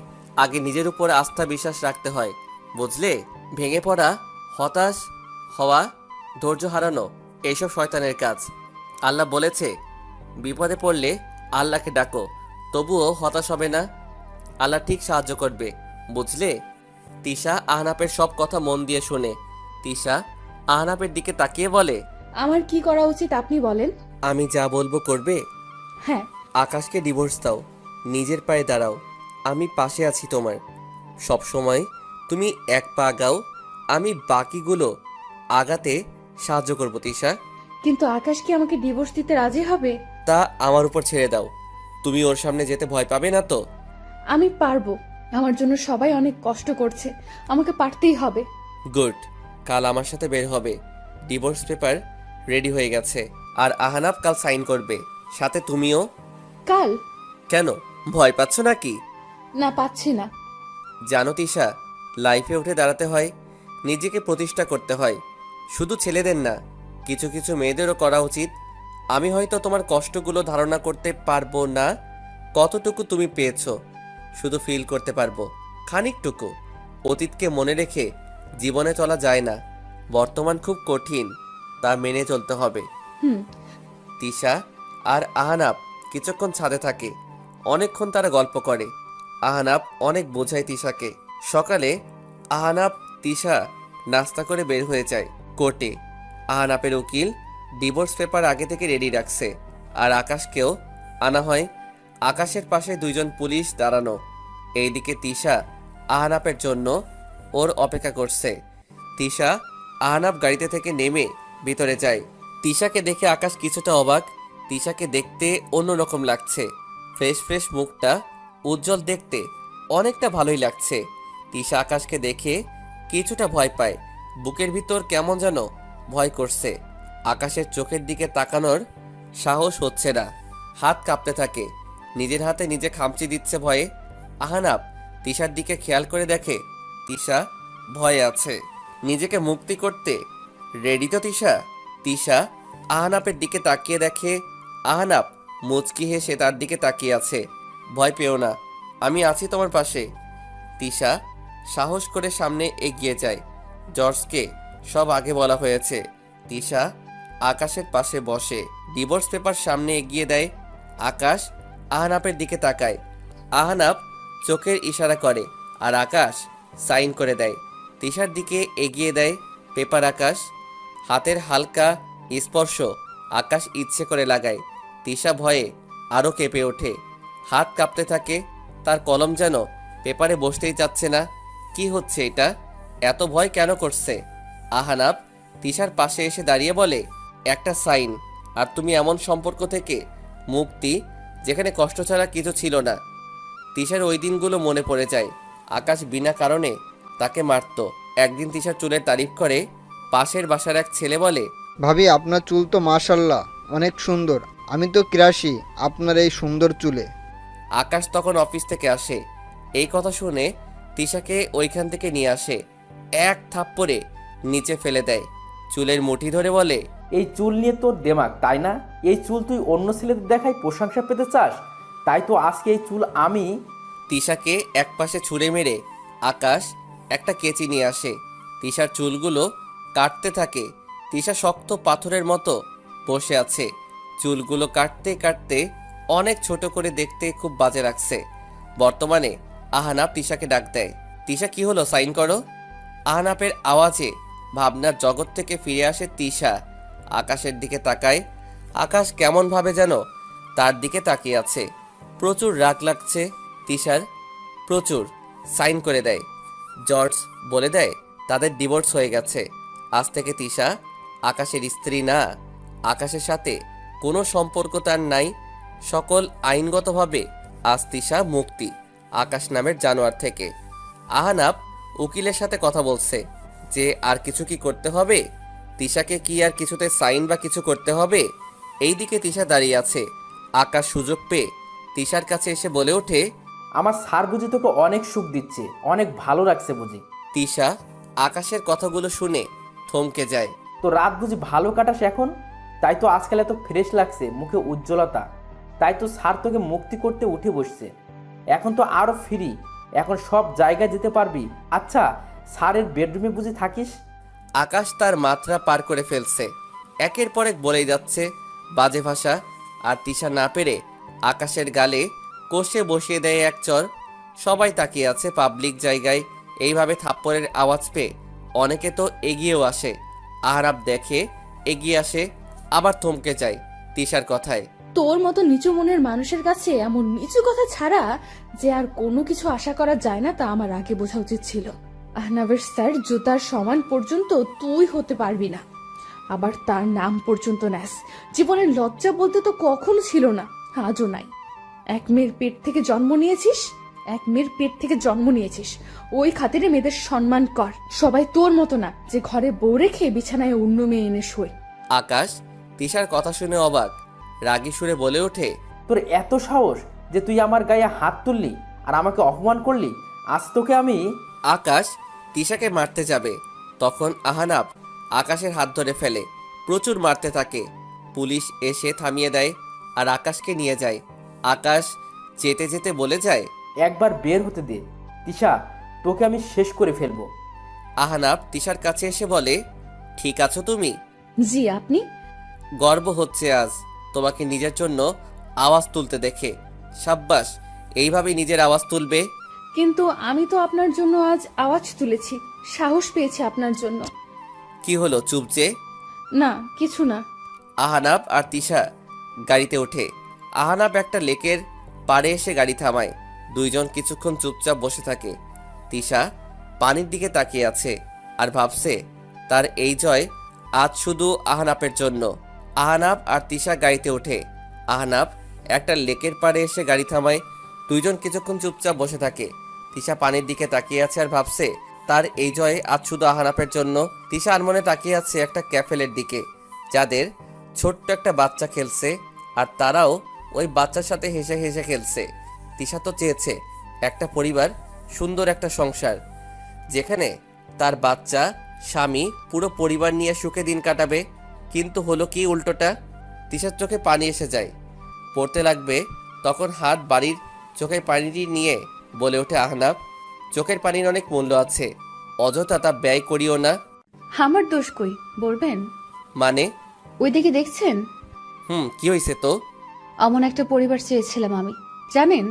আগে নিজের উপর আস্থা বিশ্বাস রাখতে হয়, বুঝলে? ভেঙে পড়া, হতাশ হওয়া, ধৈর্য হারানো এইসব শয়তানের কাজ। আল্লাহ বলেছে, বিপদে পড়লে আল্লাহকে ডাকো, তবুও হতাশ হবে না। আল্লাহ ঠিক সাহায্য করবে, বুঝলে? তিশা আহনাফের সব কথা মন দিয়ে শোনে। তিশা আহনাফের দিকে তাকিয়ে বলে, আমার কি করা উচিত আপনি বলেন। আমি যা বলবো করবে? হ্যাঁ। আকাশকে ডিভোর্স দাও, নিজের পায়ে দাঁড়াও। আমি পাশে আছি তোমার সব সময়। তুমি এক পা আগাও, আমি বাকিগুলো আগাতে সাহায্য করবো তিশা। কিন্তু আকাশ কি আমাকে ডিভোর্স দিতে রাজি হবে? তা আমার উপর ছেড়ে দাও। তুমি ওর সামনে যেতে ভয় পাবে না তো? আমি পারবো। আমার জন্য সবাই অনেক কষ্ট করছে, আমাকে পারতেই হবে। গুড। কাল আমার সাথে বের হবে। ডিভোর্স পেপার রেডি হয়ে গেছে। আর আহানাব কাল সাইন করবে, সাথে তুমিও। কাল? কেন, ভয় পাচ্ছ নাকি? না, পাচ্ছি না। জানো তিশা, লাইফে উঠে দাঁড়াতে হয়, নিজেকে প্রতিষ্ঠা করতে হয়। শুধু ছেলেদের না, কিছু কিছু মেয়েদেরও করা উচিত। আমি হয়তো তোমার কষ্টগুলো ধারণা করতে পারবো না, কতটুকু তুমি পেয়েছো শুধু ফিল করতে পারবো, খানিকটুকু। অতীতকে মনে রেখে জীবনে চলা যায় না। বর্তমান খুব কঠিন, তা মেনে চলতে হবে। হুম। তিশা আর আহানাব কিছুক্ষণ ছাদে থাকে। অনেকক্ষণ তারা গল্প করে। আহানাব অনেক বোঝায় তিশাকে। সকালে আহানাব তিশা নাস্তা করে বের হয়ে যায় কোর্টে। আহানাবের উকিল ডিভোর্স পেপার আগে থেকে রেডি রাখছে, আর আকাশকেও আনা হয়। আকাশের পাশে দুইজন পুলিশ দাঁড়ানো। এইদিকে তিশা আহানাবের জন্য ওর অপেক্ষা করছে। তিশা আহানাব গাড়িতে থেকে নেমে ভিতরে যায়। তিশাকে দেখে আকাশ কিছুটা অবাক। তিশাকে দেখতে অন্যরকম লাগছে। ফ্রেশ ফ্রেশ মুখটা উজ্জ্বল, দেখতে অনেকটা ভালোই লাগছে। তিশা আকাশকে দেখে কিছুটা ভয় পায়। বুকের ভিতর কেমন যেন ভয় করছে। আকাশের চোখের দিকে তাকানোর সাহস হচ্ছে না, হাত কাঁপতে থাকে। নিজের হাতে নিজে খামচি দিচ্ছে ভয়ে। আহানাব তিশার দিকে খেয়াল করে দেখে তিশা ভয়ে আছে। নিজেকে মুক্তি করতে রেডি তো তিশা? তিশা আহানাবের দিকে তাকিয়ে দেখে আহানাব মুচকি হেসে তার দিকে তাকিয়ে আছে। ভয় পেও না, আমি আছি তোমার পাশে। তিশা সাহস করে সামনে এগিয়ে যায়। জর্জকে সব আগে বলা হয়েছে। তিশা আকাশের পাশে বসে, ডিভোর্স পেপার সামনে এগিয়ে দেয়। আকাশ আহানাবের দিকে তাকায়। আহানাব চোখের ইশারা করে, আর আকাশ সাইন করে দেয়। তিশার দিকে এগিয়ে দেয় পেপার। আকাশ হাতের হালকা স্পর্শ আকাশ ইচ্ছে করে লাগায়। তিশা ভয়ে আরও কেঁপে ওঠে, হাত কাঁপতে থাকে। তার কলম যেন পেপারে বসতেই যাচ্ছে না। কি হচ্ছে এটা? এত ভয় কেন করছে? আহানাব তিশার পাশে এসে দাঁড়িয়ে বলে, একটা সাইন, আর তুমি এমন সম্পর্ক থেকে মুক্তি যেখানে কষ্ট ছাড়া কিছু ছিল না। তিশার ওই দিনগুলো মনে পড়ে যায়। আকাশ বিনা কারণে তাকে মারত। একদিন তিশার চুলের তারিফ করে পাশের বাসার এক ছেলে বলে, ভাবি আপনার চুল তো মাশাল্লাহ অনেক সুন্দর। আমি তো ক্রাশি আপনার এই সুন্দর চুলে। আকাশ তখন অফিস থেকে আসে। এই কথা শুনে তিশাকে ওইখান থেকে নিয়ে আসে, এক থাপ্পড়ে নিচে ফেলে দেয়। চুলের মুঠি ধরে বলে, এই চুল নিয়ে তোর দেমাগ, তাই না? এই চুল তুই অন্য ছেলেদের দেখাই প্রশংসা পেতে চাস, তাই তো আজকে এই চুল আমি। তিশাকে একপাশে ছুঁড়ে মেরে আকাশ একটা কেচি নিয়ে আসে। তিশার চুলগুলো কাটতে থাকে। তিশা শক্ত পাথরের মতো বসে আছে। চুলগুলো কাটতে কাটতে অনেক ছোট করে দেখতে খুব বাজে লাগছে। বর্তমানে আহানাব তিশাকে ডাক দেয়, তিশা কি হলো, সাইন করো। আহানাবের আওয়াজে ভাবনার জগৎ থেকে ফিরে আসে তিশা। আকাশের দিকে তাকায়। আকাশ কেমন ভাবে যেন তার দিকে তাকিয়ে আছে। প্রচুর রাগ লাগছে তিশার, প্রচুর। সাইন করে দেয়। জর্জ বলে দেয় তাদের ডিভোর্স হয়ে গেছে। আজ থেকে তিশা আকাশের স্ত্রী না। আকাশের সাথে কোনো সম্পর্ক তার নাই। সকল আইনগতভাবে আজ তিশা মুক্তি আকাশ নামের জানোয়ার থেকে। আহানাব উকিলের সাথে কথা বলছে যে আর কিছু কি করতে হবে, তিশাকে কি আর কিছুতে সাইন বা কিছু করতে হবে। এইদিকে তিশা দাঁড়িয়ে আছে। আকাশ সুযোগ পেয়ে তিশার কাছে এসে বলে ওঠে, আমার স্যার বুঝি তোকে অনেক সুখ দিচ্ছে, অনেক ভালো লাগছে বুঝি। তিশা আকাশের কথাগুলো শুনে থমকে যায়। তো রাত বুঝি ভালো কাটাস এখন, তাই তো আজকাল এত ফ্রেশ লাগছে, মুখে উজ্জ্বলতা। তাই তো স্যার তোকে মুক্তি করতে উঠে বসছে। এখন তো আরও ফ্রি, এখন সব জায়গায় যেতে পারবি। আচ্ছা, স্যারের বেডরুমে বুঝি থাকিস? আকাশ তার মাত্রা পার করে ফেলছে, একের পর এক বলেই যাচ্ছে বাজে ভাষা। আর তিশা না পেরে আকাশের গালে কষে বসিয়ে দেয় এক চর। সবাই তাকিয়ে আছে পাবলিক জায়গায়। এইভাবে থাপ্পড়ের আওয়াজ পেয়ে অনেকে তো এগিয়েও আসে। আহারাব দেখে, এগিয়ে আসে, আবার থমকে যায় তিশার কথায়। তোর মতো নিচু মনের মানুষের কাছে এমন নিচু কথা ছাড়া যে আর কোনো কিছু আশা করা যায় না, তা আমার আগে বোঝা উচিত ছিল। আহনাবের স্যার জুতার সমান পর্যন্ত তুই হতে পারবি না। আবার তার নাম পর্যন্ত নেস। জীবনের লজ্জা বলতে তো কখনো ছিল না, আজও নাই। এক মেয়ের পেট থেকে জন্ম নিয়েছিস, এক মেয়ের পেট থেকে জন্ম নিয়েছিস, ওই খাতিরে মেয়েদের সম্মান কর। সবাই তোর মতো না যে ঘরে বউ রেখে বিছানায় অন্য মেয়ে এনে শোয়। আকাশ তিশার কথা শুনে অবাক, রাগী সুরে বলে ওঠে, তোর এত সাহস যে তুই আমার গায়ে হাত তুললি আর আমাকে অপমান করলি? আজ তোকে আমি। আকাশ তিশাকে মারতে যাবে, তখন আহানাব আকাশের হাত ধরে ফেলে, প্রচুর মারতে থাকে। পুলিশ এসে থামিয়ে দেয় আর আকাশকে নিয়ে যায়। আকাশ যেতে যেতে বলে যায়, একবার বের হতে দে তিশা, তোকে আমি শেষ করে ফেলবো। আহানাব তিশার কাছে এসে বলে, ঠিক আছো তুমি? জি, আপনি? গর্ব হচ্ছে আজ তোমাকে নিজের জন্য আওয়াজ তুলতে দেখে। সাব্বাস, এইভাবেই নিজের আওয়াজ তুলবে। কিন্তু আমি তো আপনার জন্য আজ আওয়াজ তুলেছি, সাহস পেয়েছি আপনার জন্য। কি হলো চুপ যে? না, কিছু না। আহানাব আর তিশা গাড়িতে ওঠে। আহানাব একটা লেকের পাড়ে এসে গাড়ি থামায়। দুইজন কিছুক্ষণ চুপচাপ বসে থাকে। তিশা পানির দিকে তাকিয়ে আছে আর ভাবছে তার এই জয় আজ শুধু আহানাবের জন্য। আহানাব আর তিশা গাড়িতে ওঠে। আহানাব একটা লেকের পাড়ে এসে গাড়ি থামায়। দুইজন কিছুক্ষণ চুপচাপ বসে থাকে। তিশা পানির দিকে তাকিয়ে আছে আর ভাবছে তার এই জয় আজ শুধু আহানাবের জন্য। তিশা আনমনে তাকিয়ে আছে একটা ক্যাফেলের দিকে, যাদের ছোট্ট একটা বাচ্চা খেলছে আর তারাও ওই বাচ্চার সাথে হেসে হেসে খেলছে। তিশা তো চেয়েছে একটা পরিবার, সুন্দর একটা সংসার, যেখানে তার বাচ্চা, স্বামী, পুরো পরিবার নিয়ে সুখে দিন কাটাবে। কিন্তু হলো কি উল্টোটা। তিশার চোখে পানি এসে যায়, পড়তে লাগবে। তখন হাত বাড়ির চোখের পানিটি নিয়ে বলে ওঠে আহনাব, চোখের পানির অনেক মূল্য আছে, অযথা তা ব্যয় করিও না। আমার দোষ কই বলবেন? মানে? ওইদিকে দেখছেন? কি হয়েছে তো? এমন একটা পরিবার চেয়েছিলাম আমি, জানেন।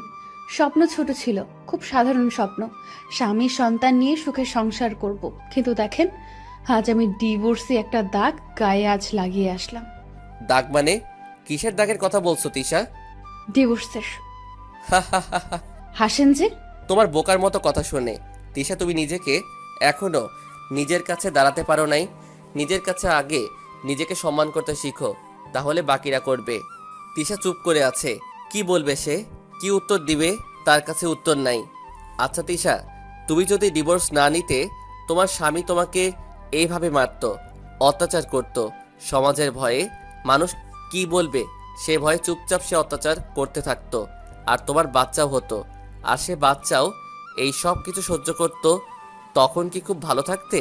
স্বপ্ন ছোট ছিল, খুব সাধারণ স্বপ্ন, স্বামী সন্তান নিয়ে সুখে সংসার করব। কিন্তু দেখেন, আজ আমি ডিভোর্সি একটা দাগ গায়ে আজ লাগিয়ে আসলাম। দাগ মানে? কিসের দাগের কথা বলছো তিশা? ডিভোর্সের। হাসেন যে? তোমার বোকার মতো কথা শুনে। তিশা, তুমি নিজেকে এখনো নিজের কাছে দাঁড়াতে পারো নাই। নিজের কাছে আগে নিজেকে সম্মান করতে শিখো, তাহলে বাকিরা করবে। তিশা চুপ করে আছে। কি বলবে সে? কি উত্তর দিবে? তার কাছে উত্তর নাই। আচ্ছা তিশা, তুমি যদি ডিভোর্স না নিতে, তোমার স্বামী তোমাকে এইভাবে মারতো, অত্যাচার করত, সমাজের ভয়ে, মানুষ কি বলবে সে ভয়ে চুপচাপ সে অত্যাচার করতে থাকতো, আর তোমার বাচ্চাও হতো, আর সে বাচ্চাও এই সব কিছু সহ্য করত, তখন কি খুব ভালো থাকতে?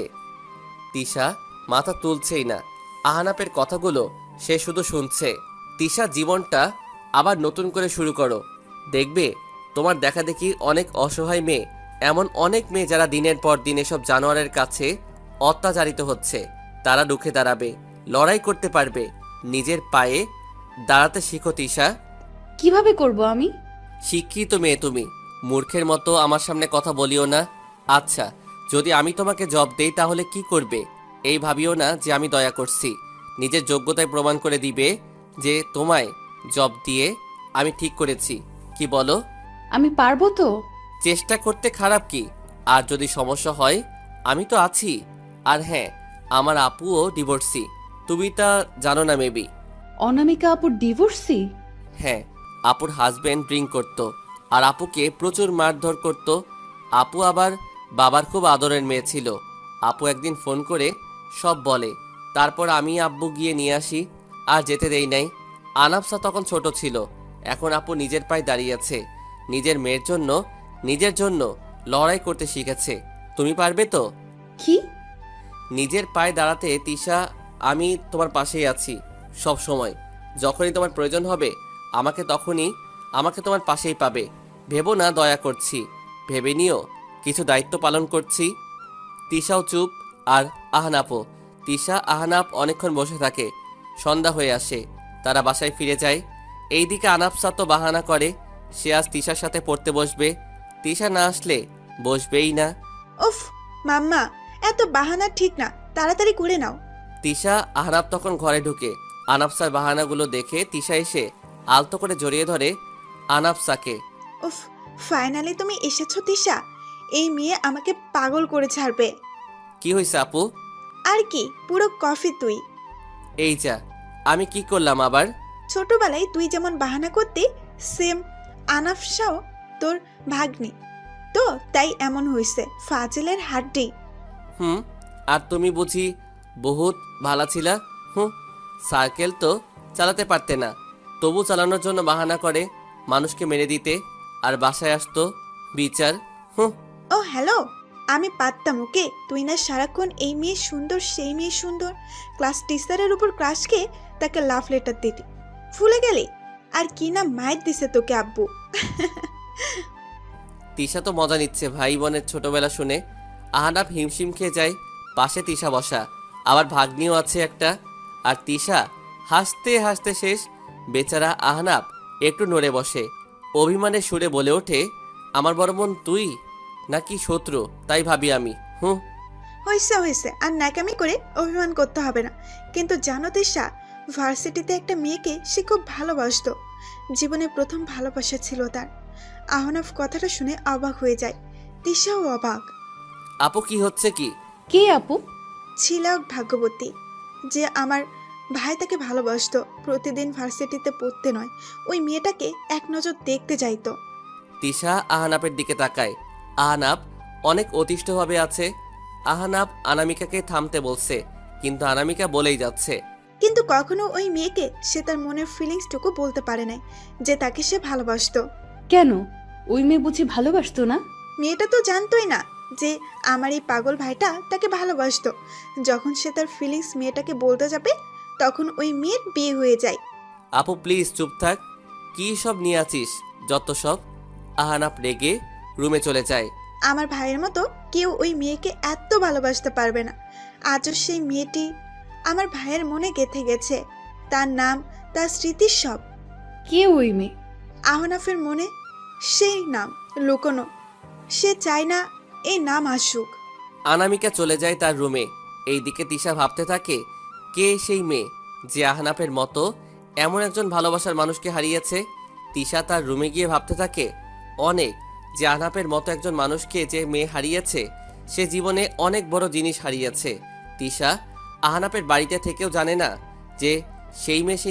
তিশা মাথা তুলছেই না। আহানাপের কথাগুলো সে শুধু শুনছে। তিশা, জীবনটা আবার নতুন করে শুরু করো। দেখবে তোমার দেখা দেখি অনেক অসহায় মেয়ে, এমন অনেক মেয়ে যারা দিনের পর দিন এসব জানোয়ারের কাছে অত্যাচারিত হচ্ছে, তারা রুখে দাঁড়াবে, লড়াই করতে পারবে। নিজের পায়ে দাঁড়াতে শিখো তিশা। কিভাবে করব আমি? শিক্ষিত মেয়ে তুমি, মূর্খের মতো আমার সামনে কথা বলিও না। আচ্ছা, যদি আমি তোমাকে জব দেই তাহলে কি করবে? এই ভাবিও না যে আমি দয়া করছি। নিজের যোগ্যতায় প্রমাণ করে দিবে যে তোমায় জব দিয়ে আমি ঠিক করেছি। কি বলো? আমি পারবো তো? চেষ্টা করতে খারাপ কি? আর যদি সমস্যা হয়, আমি তো আছি। আর হ্যাঁ, আমার আপুও ডিভোর্সি, তুমি তা জানো না মেবি। অনামিকা আপুর ডিভোর্সি? হ্যাঁ, আপুর হাজবেন্ড ড্রিঙ্ক করত আর আপুকে প্রচুর মারধর করত। আপু আবার বাবার খুব আদরের মেয়ে ছিল। আপু একদিন ফোন করে সব বলে, তারপর আমি আব্বু গিয়ে নিয়ে আসি, আর যেতে দেই নাই। আনাফসা তখন ছোট ছিল, এখন আপু নিজের পায়ে দাঁড়িয়েছে, নিজের মেয়ের জন্য, নিজের জন্য লড়াই করতে শিখেছে। তুমি পারবে তো? কি? নিজের পায়ে দাঁড়াতে তিশা, আমি তোমার পাশেই আছি সব সময়। যখনই তোমার প্রয়োজন হবে আমাকে তোমার পাশেই পাবে। ভেবো না দয়া করছি, ভেবে নিও কিছু দায়িত্ব পালন করছি। তিশাও চুপ, আর আহনাপও। তিশা, আহনাপ অনেকক্ষণ বসে থাকে। সন্ধ্যা হয়ে আসে, তারা বাসায় ফিরে যায়। এইদিকে আনাফসা তো বাহানা করে সে আজ তিশার সাথে পড়তে বসবে। তিশা না আসলে বসবেই না। উফ মাম্মা, এত বাহানা ঠিক না, তাড়াতাড়ি করে নাও। তিশা, আহনাব তখন ঘরে ঢুকে। আনাফসার বাহানাগুলো দেখে তিশা এসে আলতো করে জড়িয়ে ধরে আনাফসাকে। উফ, ফাইনালি তুমি এসেছো তিশা। এই মেয়ে আমাকে পাগল করে ছাড়বে। কি হয়েছে আপু? আর কি, পুরো কফি তুই। এই যা, আমি কি করলাম আবার? ছোটবেলায় তুই যেমন বাহানা করতি, সেম আনাফসাও তোর ভাগ্নি, তো তাই এমন হয়েছে, ফাজিলের হাড্ডি। হুম, আর তুমি বুঝি বহুত ভালা ছিলা? সাইকেল তো চালাতে পারতে না, তবু চালানোর জন্য বাহানা করে মানুষকে মেরে দিতে, আর বাসায় আসতো বিচার। ও হ্যালো, আমি পারতাম ওকে? তুই না সারাক্ষণ এই মেয়ে সুন্দর সেই মেয়ে সুন্দর, ক্লাস টিচারের উপর ক্রাশ খেয়ে তাকে লাভ লেটার দিতি, ভুলে গেলি? আর কি না মায়ের দিছে তোকে আব্বু। তিশা তো মজা নিচ্ছে ভাই বোনের ছোটবেলা শুনে। আহনাফ হিমশিম খেয়ে যায়, পাশে তিশা বসা, আবার ভাগ্নিও আছে একটা। আর তিশা হাসতে হাসতে শেষ। বেচারা আহনাফ একটু নড়ে বসে, অভিমানের সুরে বলে ওঠে, আমার বড় বোন তুই নাকি শত্রু তাই ভাবি আমি। হয়েছে হয়েছে, আর ন্যাকামি করে অভিমান করতে হবে না। কিন্তু জানো তিশা, ভার্সিটিতে একটা মেয়েকে সে খুব ভালোবাসতো, জীবনে প্রথম ভালোবাসা ছিল তার। আহনাফ কথাটা শুনে অবাক হয়ে যায়, তিশাও অবাক। আপু কি হচ্ছে কি? কে আপু? ছিল এক ভাগ্যবতী, যে আমার ভাই তাকে ভালোবাসতো, প্রতিদিন ভার্সিটিতে পড়তে নয়, ওই মেয়েটাকে এক নজর দেখতে যাইতো। তিশা আহনাফের দিকে তাকায়। আহনাফ অনেক অতিষ্ঠভাবে আছে। আহনাফ অনামিকাকে থামতে বলছে, কিন্তু অনামিকা বলেই যাচ্ছে। কিন্তু কখনো ওই মেয়েকে সে তার মনের ফিলিংসটুকু বলতে পারে নাই, যে তাকে সে ভালোবাসতো। কেন? ওই মেয়ে বুঝি ভালোবাসতো না? মেয়েটা তো জানতোই না যে আমার এই পাগল ভাইটা তাকে ভালোবাসতো। যখন সে তার ফিলিংস মেয়েটাকে বলতে যাবে, তখন ওই মেয়ের বিয়ে হয়ে যায়। আপু প্লিজ চুপ থাক, কি সব নিয়ে আছিস যত সব। আহনাফ রেগে রুমে চলে যায়। আমার ভাইয়ের মতো কেউ ওই মেয়েকে এত ভালোবাসতে পারবে না। আজও সেই মেয়েটি আমার ভাইয়ের মনে গেঁথে গেছে, তার নাম, তার স্মৃতির সব। কে ওই মেয়ে? আহনাফের মনে সেই নাম লুকোনো, সে চায় না এই নাম আসুক। অনামিকা চলে যায় তার রুমে। এইদিকে তিশা ভাবতে থাকে, কে সেই মেয়ে যে আহনাফের মতো এমন একজন ভালোবাসার মানুষকে হারিয়েছে। তিশা তার রুমে গিয়ে ভাবতে থাকে, অনেক যে আহনাফের মতো একজন মানুষকে যে মেয়ে হারিয়েছে, সে জীবনে অনেক বড় জিনিস হারিয়েছে। তিশা আহনাফের বাড়িতে থেকেও জানে না যে সেই মেয়ে সে